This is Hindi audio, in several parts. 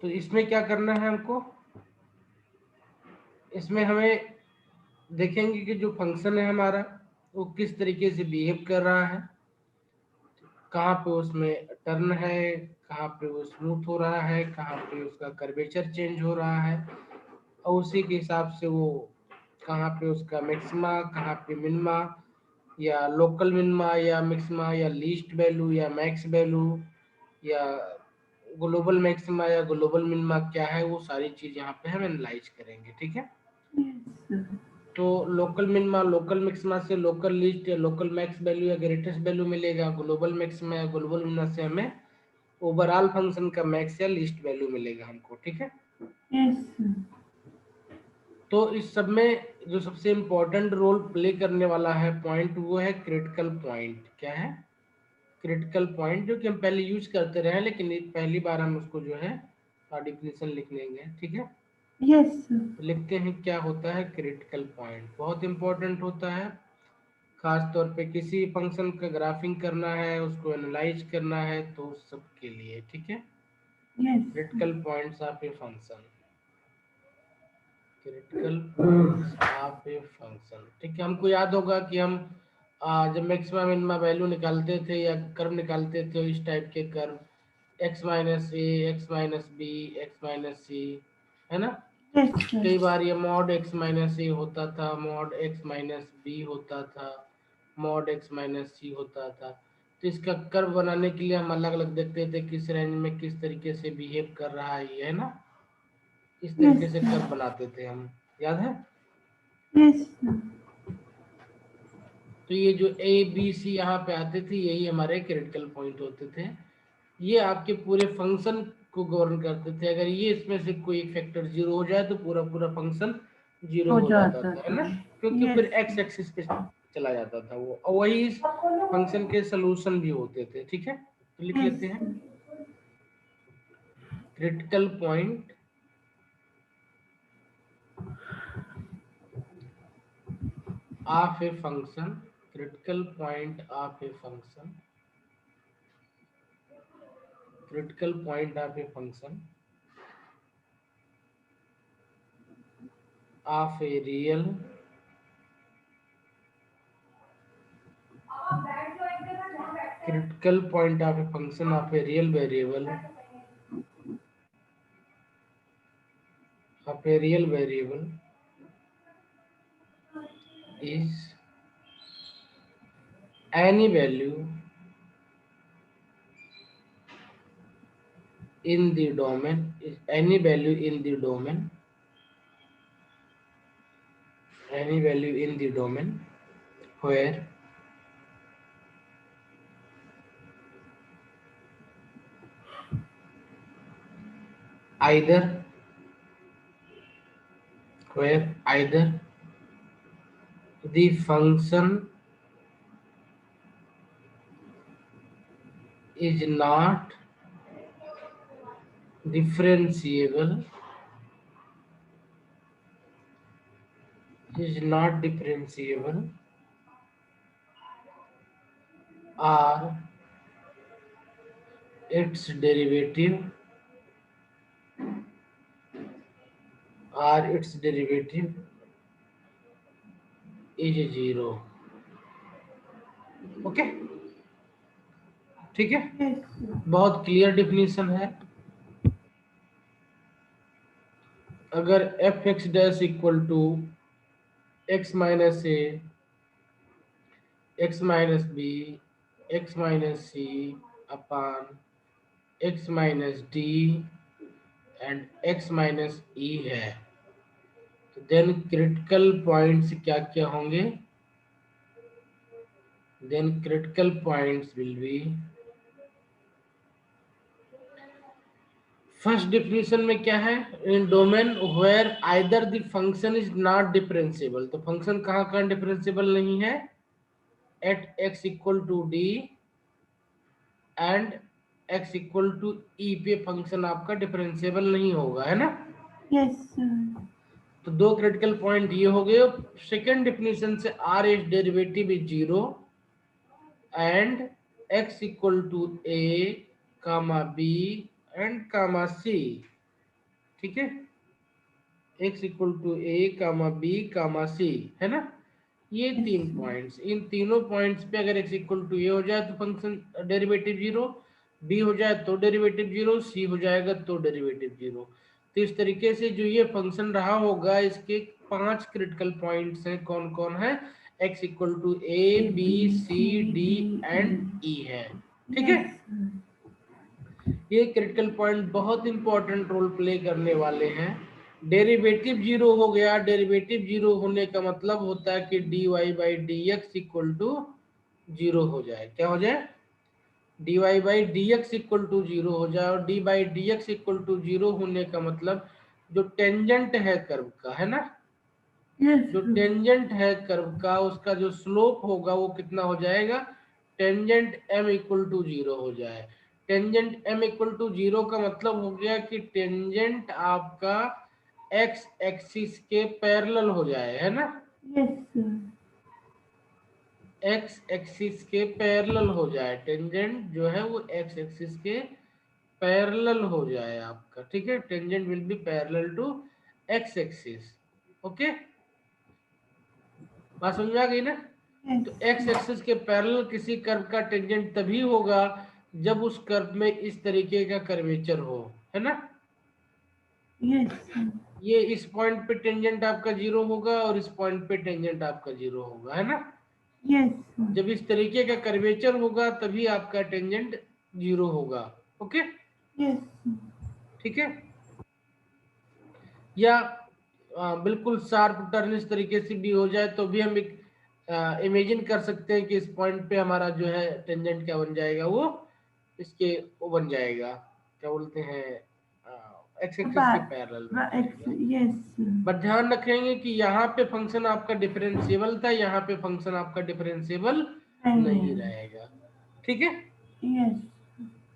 तो इसमें क्या करना है हमको, इसमें हमें देखेंगे कि जो फंक्शन है हमारा वो किस तरीके से बिहेव कर रहा है, कहाँ पे उसमें टर्न है, कहाँ पे वो स्मूथ हो रहा है, कहाँ पे उसका कर्वेचर चेंज हो रहा है, और उसी के हिसाब से वो कहाँ पे उसका मैक्सिमा, कहाँ पे मिनिमा, या लोकल मिनिमा या मैक्सिमा, या लीस्ट वैल्यू या मैक्स वैल्यू, या ग्लोबल मैक्सिमा या ग्लोबल मिनिमा क्या है, वो सारी चीज यहाँ पे हम एनालाइज करेंगे। ठीक है, तो लोकल मिनिमा लोकल मैक्सिमा से लोकल लिस्ट या लोकल मैक्स वैल्यू या ग्रेटेस्ट वैल्यू मिलेगा, ग्लोबल मैक्सिमा या ग्लोबल मिनिमा से हमें ओवरऑल फंक्शन का मैक्स या लिस्ट वैल्यू मिलेगा हमको। ठीक है, तो इस सब में जो सबसे इम्पोर्टेंट रोल प्ले करने वाला है पॉइंट, वो है क्रिटिकल पॉइंट। क्या है? क्रिटिकल पॉइंट, जो कि हम पहले यूज करते रहे, लेकिन पहली बार हम उसको जो है डिफिनेशन लिख लेंगे। ठीक है, तो लिखते हैं क्या होता है क्रिटिकल पॉइंट। बहुत इंपॉर्टेंट होता है, खास तौर पे किसी फंक्शन का ग्राफिंग करना है, उसको एनालाइज करना है, तो उस सब के लिए। ठीक है, critical points of a function, critical points of a function. ठीक है, हमको याद होगा कि हम जब मैक्सिमम मिनिमा वैल्यू निकालते थे या कर्व निकालते थे, इस टाइप के कर्व, एक्स माइनस ए, x minus B, x minus C, है ना। कई बार ये मॉड एक्स माइनस ए होता था, मॉड एक्स माइनस बी होता था, मॉड एक्स माइनस सी होता था। तो इसका कर्व बनाने के लिए हम अलग अलग देखते थे किस रेंज में किस तरीके से बिहेव कर रहा है ये, है ना। इस तरीके से कर्व बनाते थे हम, याद है। तो ये जो ए बी सी यहाँ पे आते थे, यही हमारे क्रिटिकल पॉइंट होते थे। ये आपके पूरे फंक्शन को गवर्न करते थे। अगर ये इसमें से कोई एक फैक्टर जीरो हो जाए तो पूरा पूरा फंक्शन जीरो हो जाता था, है ना, क्योंकि फिर एक्स एक्सिस पे चला जाता था वो, और वही इस फंक्शन के सोल्यूशन भी होते थे। ठीक है, तो लिख लेते हैं critical point of a function, critical point of a function, critical point of a function of a real critical point of a function of a real variable is any value in the domain, is any value in the domain, any value in the domain where either the function is not differentiable, or its derivative is zero. Okay, ठीक है, बहुत क्लियर डिफिनीशन है। अगर f x dash equal to x minus A, x minus B, x minus c upon x minus d and x minus e है, तो देन क्रिटिकल पॉइंट्स क्या क्या होंगे? Then critical points will be, first definition में क्या है, in domain where either the function is not differentiable. तो फंक्शन कहाँ कहाँ डिफरेंशिएबल नहीं है? At x equal to d and x equal to e पे फंक्शन आपका डिफरेंशिएबल नहीं होगा, है ना। तो दो क्रिटिकल पॉइंट ये हो गए। सेकेंड डिफिनेशन से are is derivative is zero and x equal to a comma b and comma c ठीक है, x equal to a comma b comma c, है ना। ये तीन पॉइंट्स, इन तीनों पॉइंट्स पे अगर x इक्वल टू ए हो जाए तो फंक्शन डेरिवेटिव जीरो, b हो जाए तो डेरिवेटिव जीरो, c हो जाएगा तो डेरिवेटिव जीरो। तो इस तरीके से जो ये फंक्शन रहा होगा, इसके 5 क्रिटिकल पॉइंट्स हैं। कौन कौन है? x equal to a b c d and e है। ठीक है, ये क्रिटिकल पॉइंट बहुत इंपॉर्टेंट रोल प्ले करने वाले हैं। डेरिवेटिव जीरो हो गया, डेरिवेटिव जीरो होने का मतलब होता है कि dy by d x equal to zero हो जाए। क्या हो जाए? dy by d x equal to zero हो जाए। और d by d x equal to zero होने का मतलब जो टेंजेंट है कर्व का, है ना, जो टेंजेंट है कर्व का, उसका जो स्लोप होगा वो कितना हो जाएगा? Tangent m equal to zero हो जाए। Tangent m equal to zero का मतलब हो गया कि टेंजेंट आपका x एक्सिस के पैरेलल हो जाए, है ना। x एक्सिस के पैरेलल हो जाए, टेंजेंट जो है वो x एक्सिस के पैरेलल हो जाए आपका। ठीक है, tangent will be parallel to x axis. Okay, बात समझ में आ गई ना। तो x एक्सिस के पैरेलल किसी कर्व का टेंजेंट तभी होगा जब उस कर्व में इस तरीके का कर्वेचर हो, है ना। ये इस पॉइंट पे टेंजेंट आपका जीरो होगा और इस पॉइंट पे टेंजेंट आपका जीरो होगा, है ना। जब इस तरीके का कर्वेचर होगा तभी आपका टेंजेंट जीरो होगा। ओके, ठीक है। या बिल्कुल शार्प टर्न इस तरीके से भी हो जाए तो भी हम एक इमेजिन कर सकते हैं कि इस पॉइंट पे हमारा जो है टेंजेंट क्या बन जाएगा, वो इसके वो बन जाएगा, क्या बोलते हैं, एक्स एक्सिस के पैरेलल बन जाएगा। बट ध्यान रखेंगे कि यहाँ पे फंक्शन आपका डिफरेंशिएबल था, यहाँ पे फंक्शन आपका डिफरेंशिएबल नहीं रहेगा। ठीक है,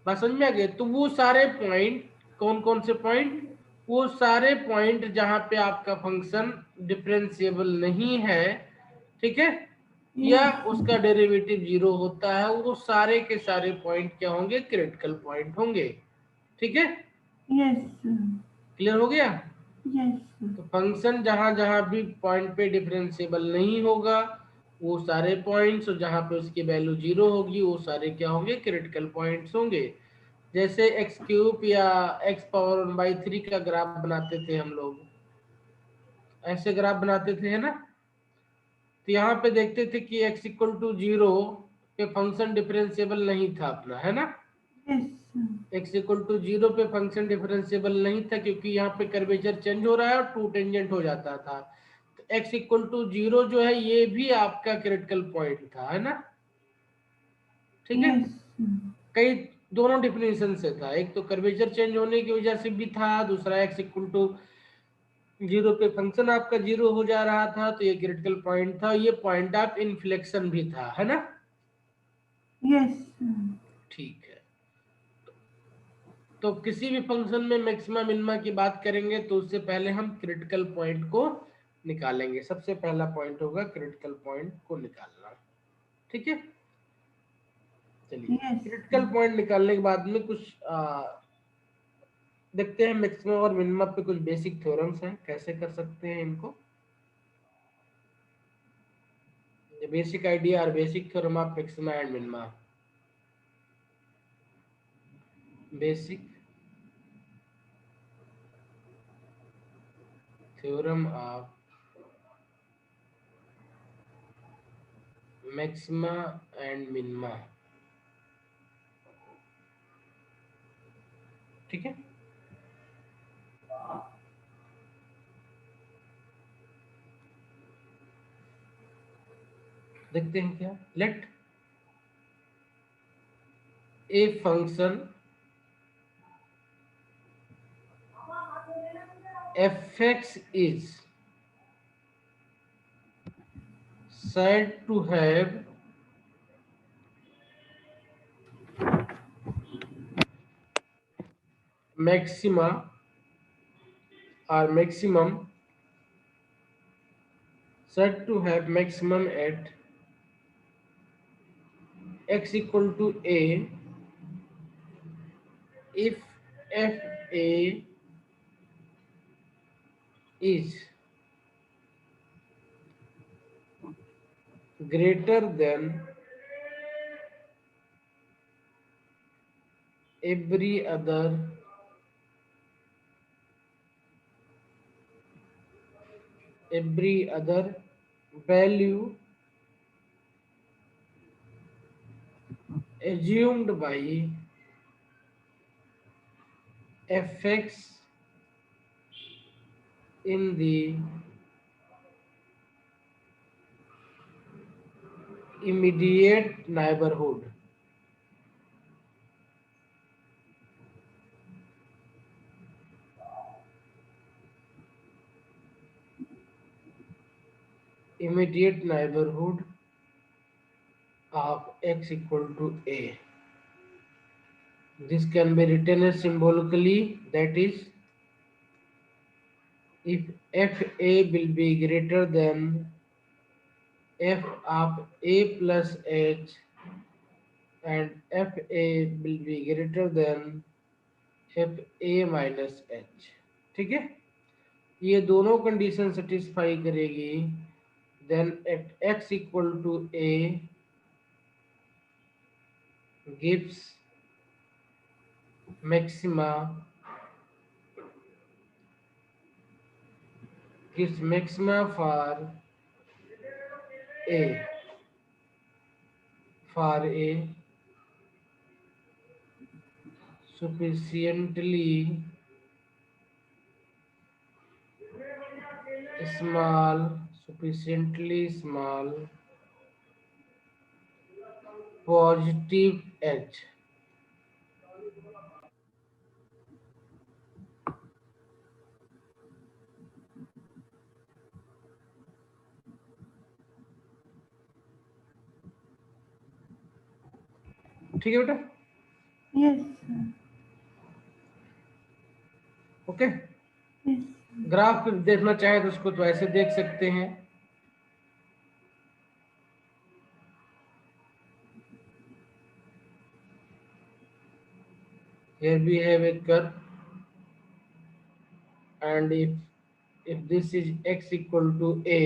बात समझ में आ गई। तो वो सारे पॉइंट, कौन कौन से पॉइंट? वो सारे पॉइंट जहां पे आपका फंक्शन डिफरेंशिएबल नहीं है, ठीक है, या उसका डेरिवेटिव जीरो होता है, वो सारे के सारे पॉइंट क्या होंगे? क्रिटिकल पॉइंट होंगे। ठीक है, क्लियर हो गया। तो फंक्शन जहां जहां भी पॉइंट पे डिफरेंशिएबल नहीं होगा, वो सारे पॉइंट्स, और जहां पे उसकी वैल्यू जीरो होगी, वो सारे क्या होंगे? क्रिटिकल पॉइंट्स होंगे। जैसे एक्स क्यूब या एक्स पावर 1/3 का ग्राफ बनाते थे हम लोग, ऐसे ग्राफ बनाते थे, है ना। तो यहाँ पे देखते थे कि एक्स इक्वल टू जीरो पे फंक्शन डिफरेंशिएबल नहीं था अपना, है ना। एक्स इक्वल टू जीरो पे फंक्शन डिफरेंशिएबल नहीं था क्योंकि यहाँ पे कर्वेचर चेंज हो रहा है और टू टेंजेंट हो जाता था। तो एक्स इक्वल टू जीरो जो है ये भी आपका क्रिटिकल पॉइंट था, है ना। ठीक है, कई दोनों डिफिनेशन से था, एक तो कर्वेचर चेंज होने की वजह से भी था, दूसरा एक्स इक्वल टू जीरो पे फंक्शन आपका जीरो हो जा रहा था, तो ये क्रिटिकल पॉइंट था। ये पॉइंट ऑफ इन्फ्लेक्शन भी था, है ना। ठीक है, तो किसी भी फंक्शन में मैक्सिमा मिनिमा की बात करेंगे तो उससे पहले हम क्रिटिकल पॉइंट को निकालेंगे। सबसे पहला पॉइंट होगा क्रिटिकल पॉइंट को निकालना। ठीक है, चलिए क्रिटिकल पॉइंट निकालने के बाद में कुछ देखते हैं मैक्सिमा और मिनिमा पे कुछ बेसिक थ्योरम्स हैं, कैसे कर सकते हैं इनको। The basic idea or basic theorem of maxima and minima. Basic theorem of maxima and minima. ठीक है, देखते हैं क्या। Let a function fx is said to have maxima or maximum, said to have maximum at x equal to a if fa is greater than every other value assumed by fx in the immediate neighborhood. Immediate neighborhood of x equal to a. This can be written as symbolically, that is, if fa will be greater than f of a plus h and fa will be greater than fa minus h. ठीक है, ये दोनों कंडीशन सेटिस्फाई करेगी, then at x equal to a gives maxima for a sufficiently small positive h. ठीक है बेटा? Yes sir. Okay, yes. Graph देखना चाहे तो उसको तो ऐसे देख सकते हैं। Here we have a curve and if this is x equal to a,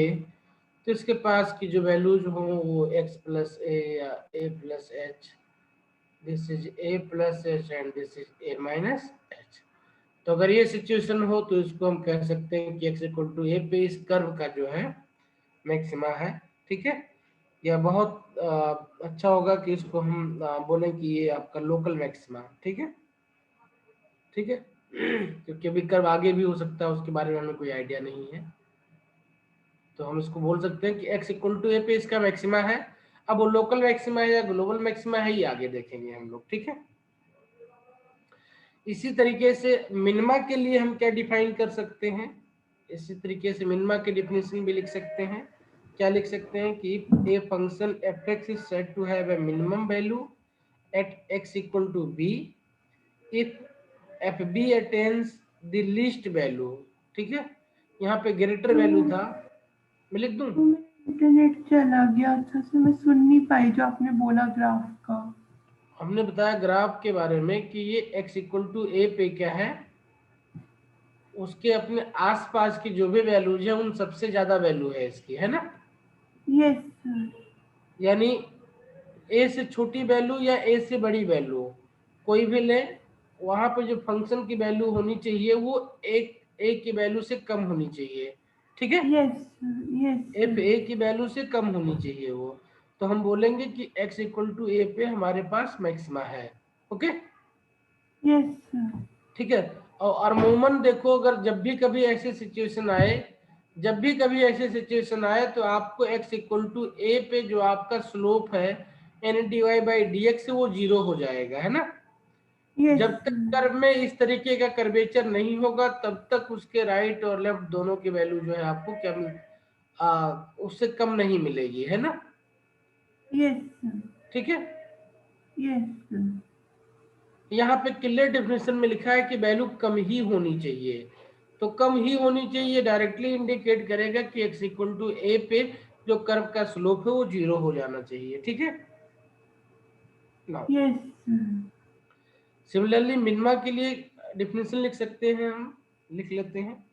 तो इसके पास की जो वैल्यूज हो वो x प्लस ए या a plus H, this is a plus H and this is a minus H. तो अगर ये सिचुएशन हो तो इसको हम कह सकते हैं कि x इक्वल टू a पे इस कर्व का जो है मैक्सिमा है। ठीक है, यह बहुत अच्छा होगा कि इसको हम बोलें कि ये आपका लोकल मैक्सिमा। ठीक है, ठीक है, क्योंकि अभी कर्व आगे भी हो सकता है, उसके बारे में हमें कोई आइडिया नहीं है, तो हम इसको बोल सकते हैं कि x इक्वल टू ए पे इसका मैक्सिमा है। अब वो लोकल मैक्सिमा है या ग्लोबल मैक्सिमा है, ये आगे देखेंगे हम लोग। ठीक है, इसी तरीके से मिनिमा के लिए हम क्या डिफाइन कर सकते हैं, इसी तरीके से मिनिमा के डिफिनेशन भी लिख सकते हैं। क्या लिख सकते हैं कि a function f x is said to have a minimum value at x equal to b if f b attains the least value. ठीक है, यहाँ पे ग्रेटर वैल्यू था, मैं लिख दूं? इंटरनेट चला गया, अच्छा से मैं सुन नहीं पाई जो आपने बोला ग्राफ का। हमने बताया ग्राफ के बारे में कि ये x इक्वल टू ए पे क्या है, उसके अपने आसपास की जो भी वैल्यूज है उन सबसे ज्यादा वैल्यू है इसकी, है ना? Yes sir. यानी a से छोटी वैल्यू या a से बड़ी वैल्यू कोई भी ले, वहां पर जो फंक्शन की वैल्यू होनी चाहिए वो एक a की वैल्यू से कम होनी चाहिए। ठीक है, yes sir. Yes f sir. A की वैल्यू से कम होनी चाहिए वो, तो हम बोलेंगे कि x इक्वल टू ए पे हमारे पास मैक्सिमा है। Okay, yes sir. ठीक है, और अमूमन देखो अगर जब भी कभी ऐसे सिचुएशन आए, जब भी कभी ऐसे सिचुएशन आए तो आपको x इक्वल टू ए पे जो आपका स्लोप है and d y by d x वो जीरो हो जाएगा, है ना? यस जब तक सर। कर्व में इस तरीके का कर्वेचर नहीं होगा तब तक उसके राइट और लेफ्ट दोनों की वैल्यू जो है आपको क्या उससे कम नहीं मिलेगी, है ना? Yes sir. ठीक है, यस सर। यहाँ पे क्लियर डेफिनेशन में लिखा है कि वैल्यू कम ही होनी चाहिए, तो कम ही होनी चाहिए डायरेक्टली इंडिकेट करेगा कि x इक्वल टू ए पे जो कर्व का स्लोप है वो जीरो हो जाना चाहिए। ठीक है ना? Yes sir. सिमिलरली मिनिमा के लिए डेफिनेशन लिख सकते हैं, हम लिख लेते हैं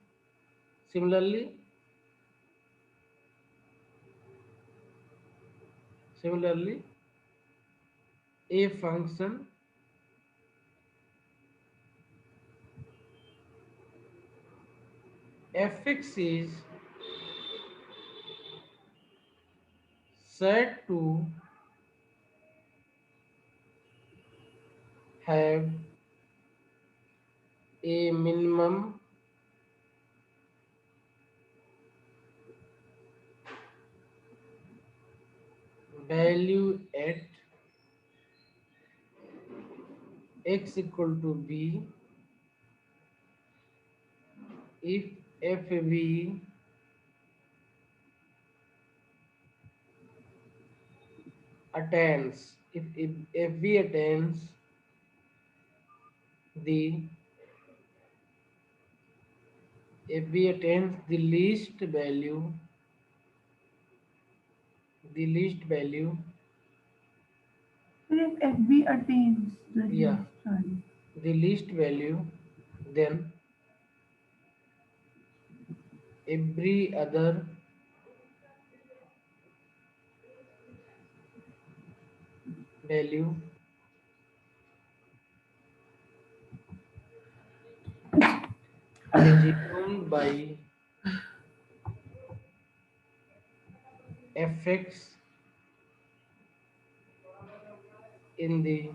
Similarly, a function fx is said to have a minimum value at x equal to b if fb attains if fb attains the least value If FB attains the yeah least value. the least value, then every other value assumed by fx in the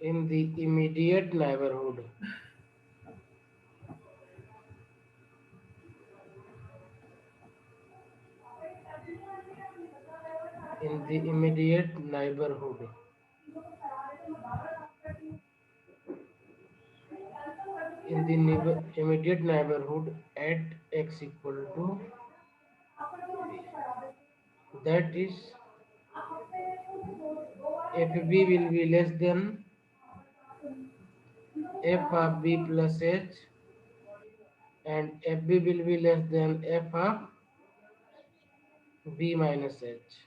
immediate neighborhood in the immediate neighborhood immediate neighborhood at x equal to b. That is, if b will be less than f of b plus h and fb will be less than f of b minus h.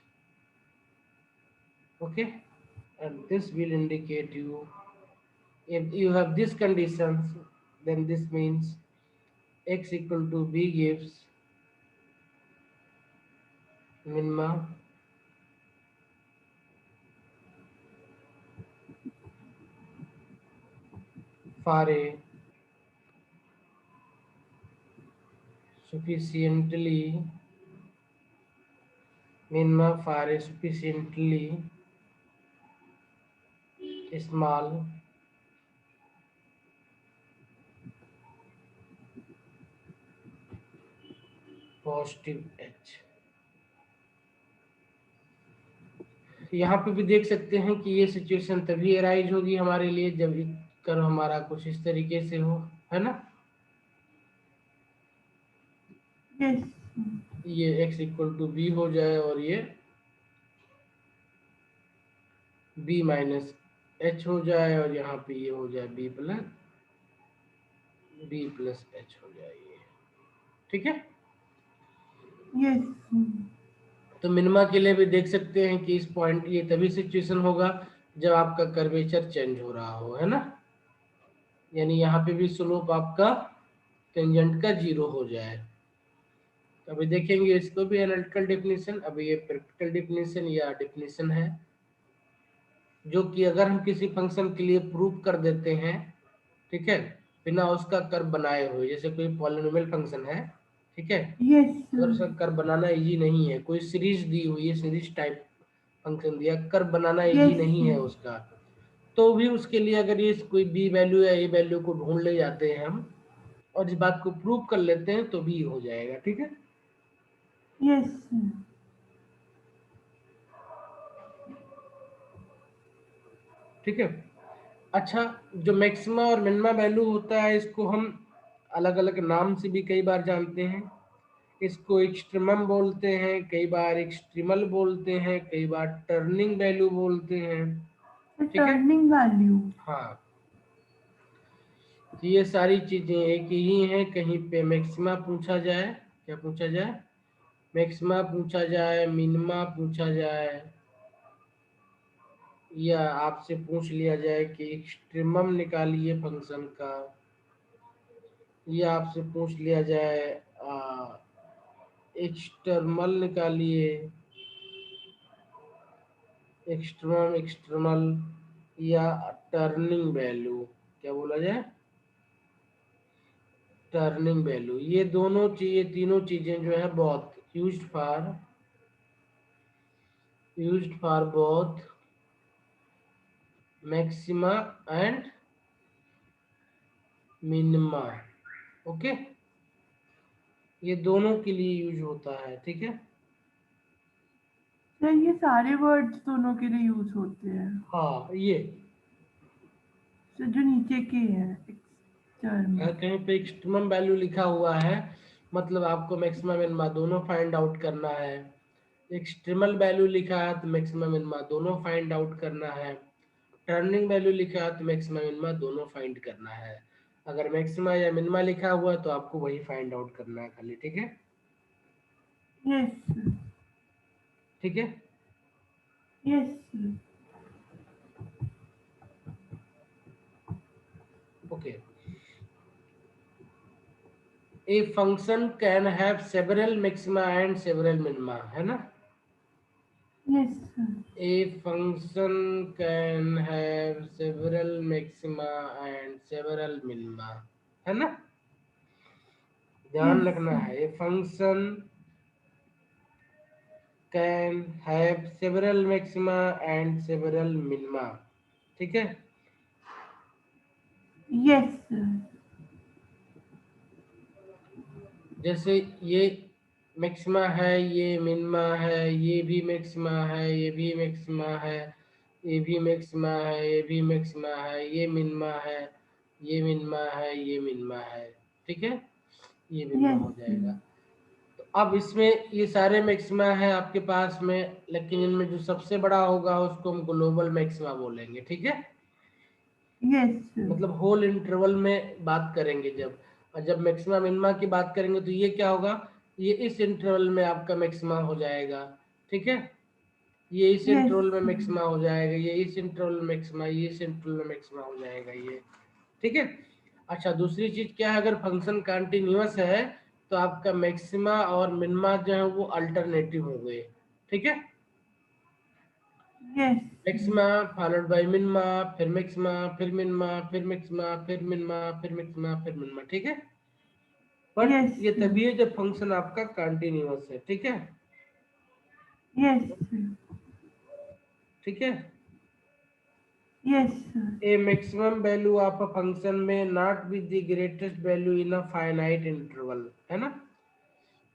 Okay, and this will indicate you, if you have these conditions, then this means x equal to b gives minima for a sufficiently small positive h. यहाँ पे भी देख सकते हैं कि ये सिचुएशन तभी अराइज होगी हमारे लिए जब कर्व हमारा कुछ इस तरीके से हो, है ना। Yes. ये x इक्वल टू बी हो जाए और ये b माइनस एच हो जाए और यहाँ पे ये हो जाए b प्लस एच हो जाए ये, ठीक है। Yes. तो मिनिमा के लिए भी देख सकते हैं कि इस पॉइंट ये तभी सिचुएशन होगा जब आपका कर्वेचर चेंज हो रहा हो, है ना, यानी यहाँ पे भी स्लोप आपका टेंजेंट का 0 हो जाए। अभी देखेंगे इसको भी एनालिटिकल डेफिनेशन। अभी ये प्रैक्टिकल डेफिनेशन या डेफिनेशन है जो कि अगर हम किसी फंक्शन के लिए प्रूव कर देते हैं, ठीक है, बिना उसका कर्व बनाए हुए, जैसे कोई पॉलिनोमियल फंक्शन है, ठीक है, Yes. अगर उसका कर्व बनाना इजी नहीं है, कोई सीरीज दी हुई है, सीरीज टाइप फंक्शन दिया, कर्व बनाना इजी Yes. नहीं है उसका, तो भी उसके लिए अगर ये कोई बी वैल्यू या ए वैल्यू को ढूंढ ले जाते हैं हम और इस बात को प्रूव कर लेते हैं तो भी हो जाएगा, ठीक है। Yes. ठीक है। अच्छा, जो मैक्सिमा और मिनिमा वैल्यू होता है इसको हम अलग अलग नाम से भी कई बार जानते हैं। इसको एक्सट्रीमम बोलते हैं, कई बार एक्सट्रीमल बोलते हैं, कई बार टर्निंग वैल्यू बोलते हैं, The ठीक है। turning value. हाँ, तो ये सारी चीजें एक ही हैं। कहीं पे मैक्सिमा पूछा जाए, क्या पूछा जाए, मैक्सिमा पूछा जाए, मिनिमा पूछा जाए, या आपसे पूछ लिया जाए कि एक्सट्रीमम निकालिए फंक्शन का, या आपसे पूछ लिया जाए एक्सटर्नल निकालिए, एक्सट्रीमम एक्सटर्नल, या टर्निंग वैल्यू, क्या बोला जाए, टर्निंग वैल्यू, ये दोनों चीजें, तीनों चीजें जो है बहुत used for both maxima and minima. Okay, ये दोनों के लिए यूज होता है, ठीक है। सर ये सारे वर्ड्स दोनों के लिए यूज होते हैं? हाँ, ये सर जो नीचे के हैं एक्सटर्नल। अगर कहीं पे एक्सट्रीमम वैल्यू लिखा हुआ है मतलब आपको मैक्सिमम मिनिमा दोनों फाइंड आउट करना है, एक्सट्रीमल वैल्यू लिखा है तो मैक्सिमम मिनिमा दोनों फाइंड आउट करना है, टर्निंग वैल्यू लिखा है तो मैक्सिमम मिनिमा दोनों फाइंड करना है। अगर मैक्सिमा या मिनिमा लिखा हुआ है तो आपको वही फाइंड आउट करना है खाली, ठीक है। Yes sir. ठीक है, yes sir. Okay. A function can have several maxima and several minima, है ना। Yes sir. A function can have several maxima and several minima, है ना। ध्यान यस रखना सर। है, a function can have several maxima and several minima, ठीक है। Yes sir. जैसे ये मैक्सिमा है, ये मिनिमा है, ये भी मैक्सिमा है, ये भी मैक्सिमा है, ये भी मैक्सिमा है, ये भी मैक्सिमा है, ये मिनिमा है, ये मिनिमा है, ये मिनिमा है, ठीक है। ये मिनिमा यस हो सर। जाएगा। तो अब इसमें ये सारे मैक्सिमा है आपके पास में, लेकिन इनमें जो सबसे बड़ा होगा उसको हम ग्लोबल मैक्सिमा बोलेंगे, ठीक है। Yes sir. मतलब होल इंटरवल में बात करेंगे जब, और जब मैक्सिमा मिनिमा की बात करेंगे तो ये क्या होगा, ये इस इंटरवल में आपका मैक्सिमा हो जाएगा, ठीक है। ये इस यस इंटरवल में सर। मैक्सिमा हो जाएगा, ये इस इंटरवल में मैक्सिमा, ये इस इंटरवल में मैक्सिमा हो जाएगा, ये, ठीक है। अच्छा, दूसरी चीज क्या है, अगर फंक्शन कंटिन्यूअस है तो आपका मैक्सिमा और मिनिमा जो है वो अल्टरनेटिव हो गए, ठीक है। Yes sir. Maxima followed by minima, फिर मैक्सिमा, फिर मिनिमा, फिर मैक्सिमा, फिर मिनिमा, फिर मैक्सिमा, फिर मिनिमा, ठीक है। बट यस ये सर। तभी है जब फंक्शन आपका कंटिन्यूअस है, ठीक है। Yes sir. ठीक है, yes sir. A maximum value of a function में not with the greatest value in a finite interval, है ना।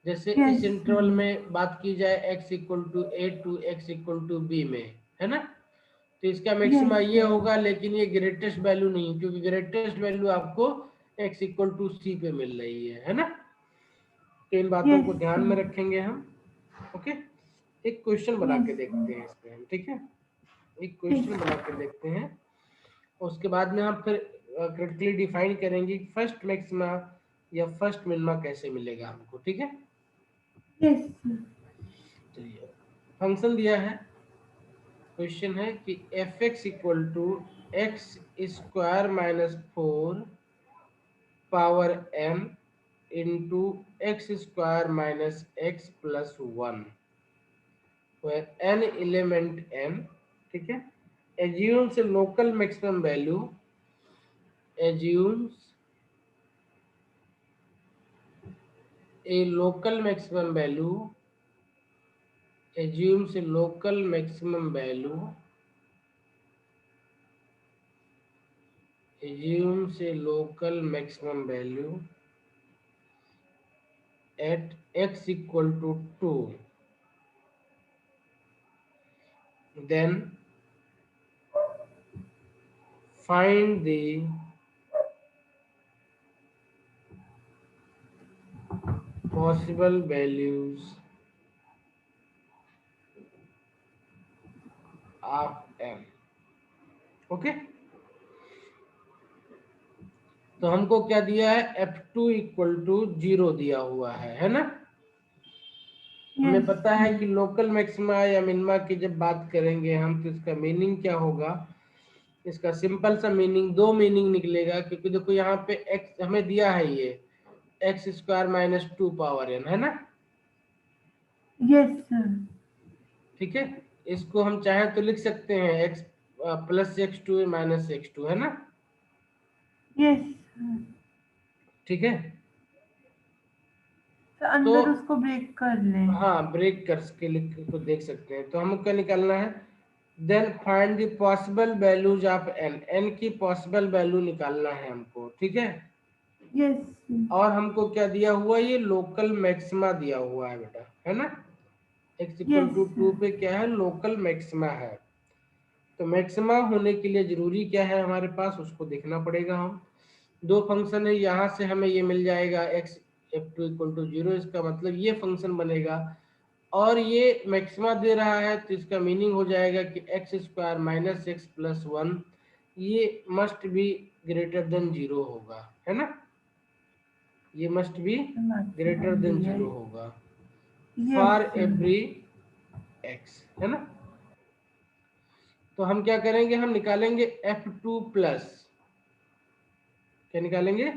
जैसे यस इस सर। इंटरवल में बात की जाए x equal to a to x equal to b में, है ना, तो इसका यस मैक्सिमा ये सर। होगा, लेकिन ये ग्रेटेस्ट वैल्यू नहीं, क्योंकि ग्रेटेस्ट वैल्यू आपको x इक्वल टू सी पे मिल रही है ना। तो इन बातों यस को ध्यान में सर। रखेंगे हम, ओके। एक क्वेश्चन बना यस के सर। देखते हैं इस पे हम, ठीक है। एक ठीक। क्वेश्चन बना के देखते हैं, उसके बाद में हम फिर क्रिटिकली डिफाइन करेंगे फर्स्ट मैक्सिमा या फर्स्ट मिनिमा कैसे मिलेगा हमको, ठीक है। Yes sir. चलिए, फंक्शन दिया है, क्वेश्चन है कि f x equal to x square minus 4 power m into x square minus x plus 1, where n element m, ठीक है। assumes a local maximum value, assumes a local maximum value, assumes a local maximum value, assumes a local maximum value at x equal to 2, then find the possible values of m, okay. तो हमको क्या दिया है, f2 इक्वल टू 0 दिया हुआ है ना। हमें पता है कि लोकल मैक्सिमा या मिनिमा की जब बात करेंगे हम, तो इसका मीनिंग क्या होगा? इसका सिंपल सा मीनिंग, दो मीनिंग निकलेगा, क्योंकि देखो यहाँ पे x हमें दिया है, ये x square minus 2 power n है ना। Yes sir. ठीक है, इसको हम चाहें तो लिख सकते हैं x plus x2 minus x2, है ना। यस ठीक है, सर, तो अंदर उसको ब्रेक कर लें। हाँ, ब्रेक करके लिख को देख सकते हैं। तो हमको क्या निकालना है? Then find the possible values of n की पॉसिबल वैल्यू निकालना है हमको। ठीक है, यस और हमको क्या दिया हुआ? ये लोकल मैक्सिमा दिया हुआ है बेटा, है ना। x इक्वल यस टू 2 पे क्या है? लोकल मैक्सिमा है। तो मैक्सिमा होने के लिए जरूरी क्या है हमारे पास, उसको देखना पड़ेगा। हम दो फंक्शन है, यहाँ से हमें ये मिल जाएगा x f2 इक्वल टू 0, इसका मतलब ये फंक्शन बनेगा, और ये मैक्सिमा दे रहा है, तो इसका मीनिंग हो जाएगा कि x square minus x plus 1 ये मस्ट बी ग्रेटर देन 0 होगा, है ना। ये must be greater maximum than दिया 0 है। होगा फॉर यस एवरी एक्स, है ना। तो हम क्या करेंगे? हम निकालेंगे f2 प्लस, क्या निकालेंगे?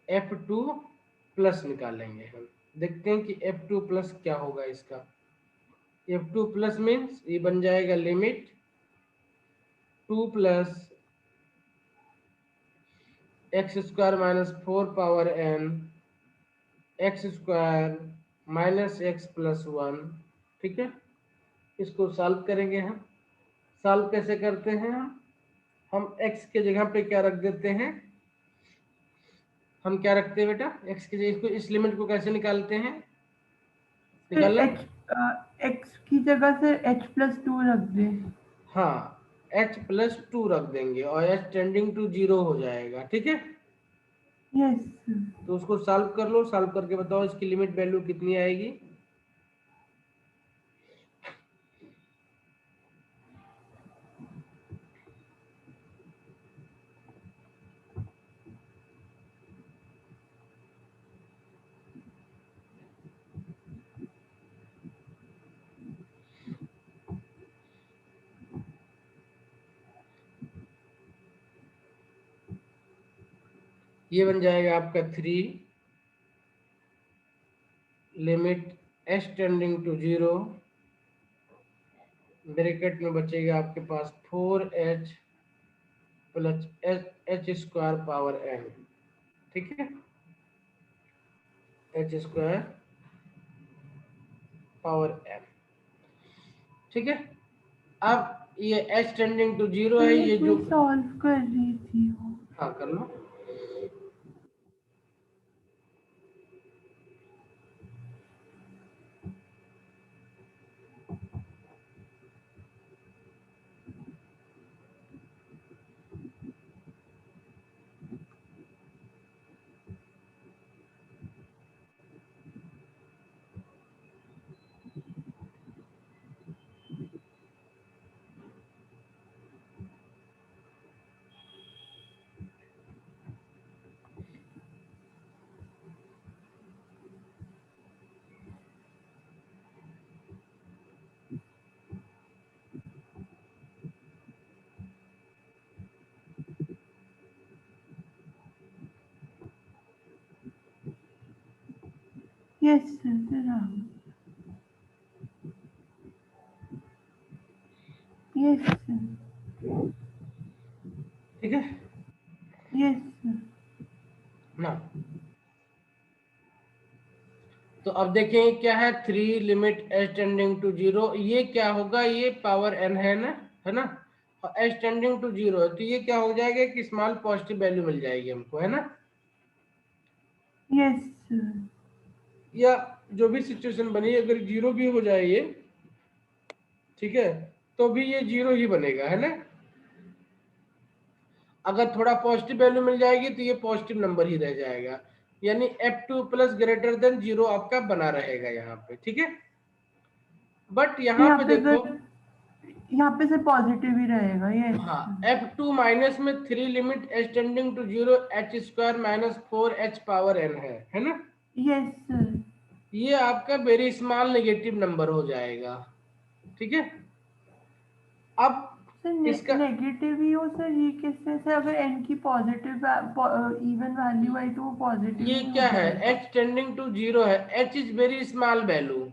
f2 प्लस निकालेंगे हम। देखते हैं कि f2 प्लस क्या होगा इसका। f2 प्लस मीन्स ये बन जाएगा limit 2 plus x square minus 4 power n x square minus x plus 1। ठीक है, इसको सॉल्व करेंगे हम। सॉल्व कैसे करते हैं? हम x के जगह पे क्या रख देते हैं? हम क्या रखते हैं बेटा? x की जगह, इसको, इस लिमिट को कैसे निकालते हैं? फिर निकालना है? एक्स की जगह से h+2 रख दें। हाँ, h+2 रख देंगे और h टेंडिंग टू 0 हो जाएगा। ठीक है, यस तो उसको सॉल्व कर लो। सॉल्व करके बताओ इसकी लिमिट वैल्यू कितनी आएगी। ये बन जाएगा आपका 3 limit h tending to 0, bracket में बचेगा आपके पास 4h plus h square power n। ठीक है, एच स्क्वायर पावर n। ठीक है, अब ये h टेंडिंग टू 0 है, सर ये इसमें जो, सॉल्व कर रही थी वो। हाँ कर लो। यस सर यस ठीक है यस ना। तो अब देखें क्या है, 3 लिमिट h टेंडिंग टू 0, ये क्या होगा? ये पावर n है ना, है ना, और h टेंडिंग टू 0 है, तो ये क्या हो जाएगा कि स्मॉल पॉजिटिव वैल्यू मिल जाएगी हमको, है ना। यस या जो भी सिचुएशन बनी, अगर 0 भी हो जाए ये, ठीक है, तो भी ये 0 ही बनेगा, है ना। अगर थोड़ा पॉजिटिव वैल्यू मिल जाएगी तो ये पॉजिटिव नंबर ही रह जाएगा, यानी f2 प्लस ग्रेटर देन 0 आपका बना रहेगा यहाँ पे। ठीक है, बट तो यहाँ पे देखो, यहाँ पे से पॉजिटिव ही रहेगा। यस हाँ, f2 माइनस में 3 limit h tending to 0 h स्क्वायर माइनस 4h पावर n है ना। यस सर ये आपका वेरी स्मॉल नेगेटिव नंबर हो जाएगा, ठीक है। अब सर इसका नेगेटिव ही हो सर, ये कैसे सर? अगर एन की पॉजिटिव इवन वैल्यू आई तो वो पॉजिटिव ये ही हो क्या है, जाएगा। h टेंडिंग टू 0 है, h is very small value,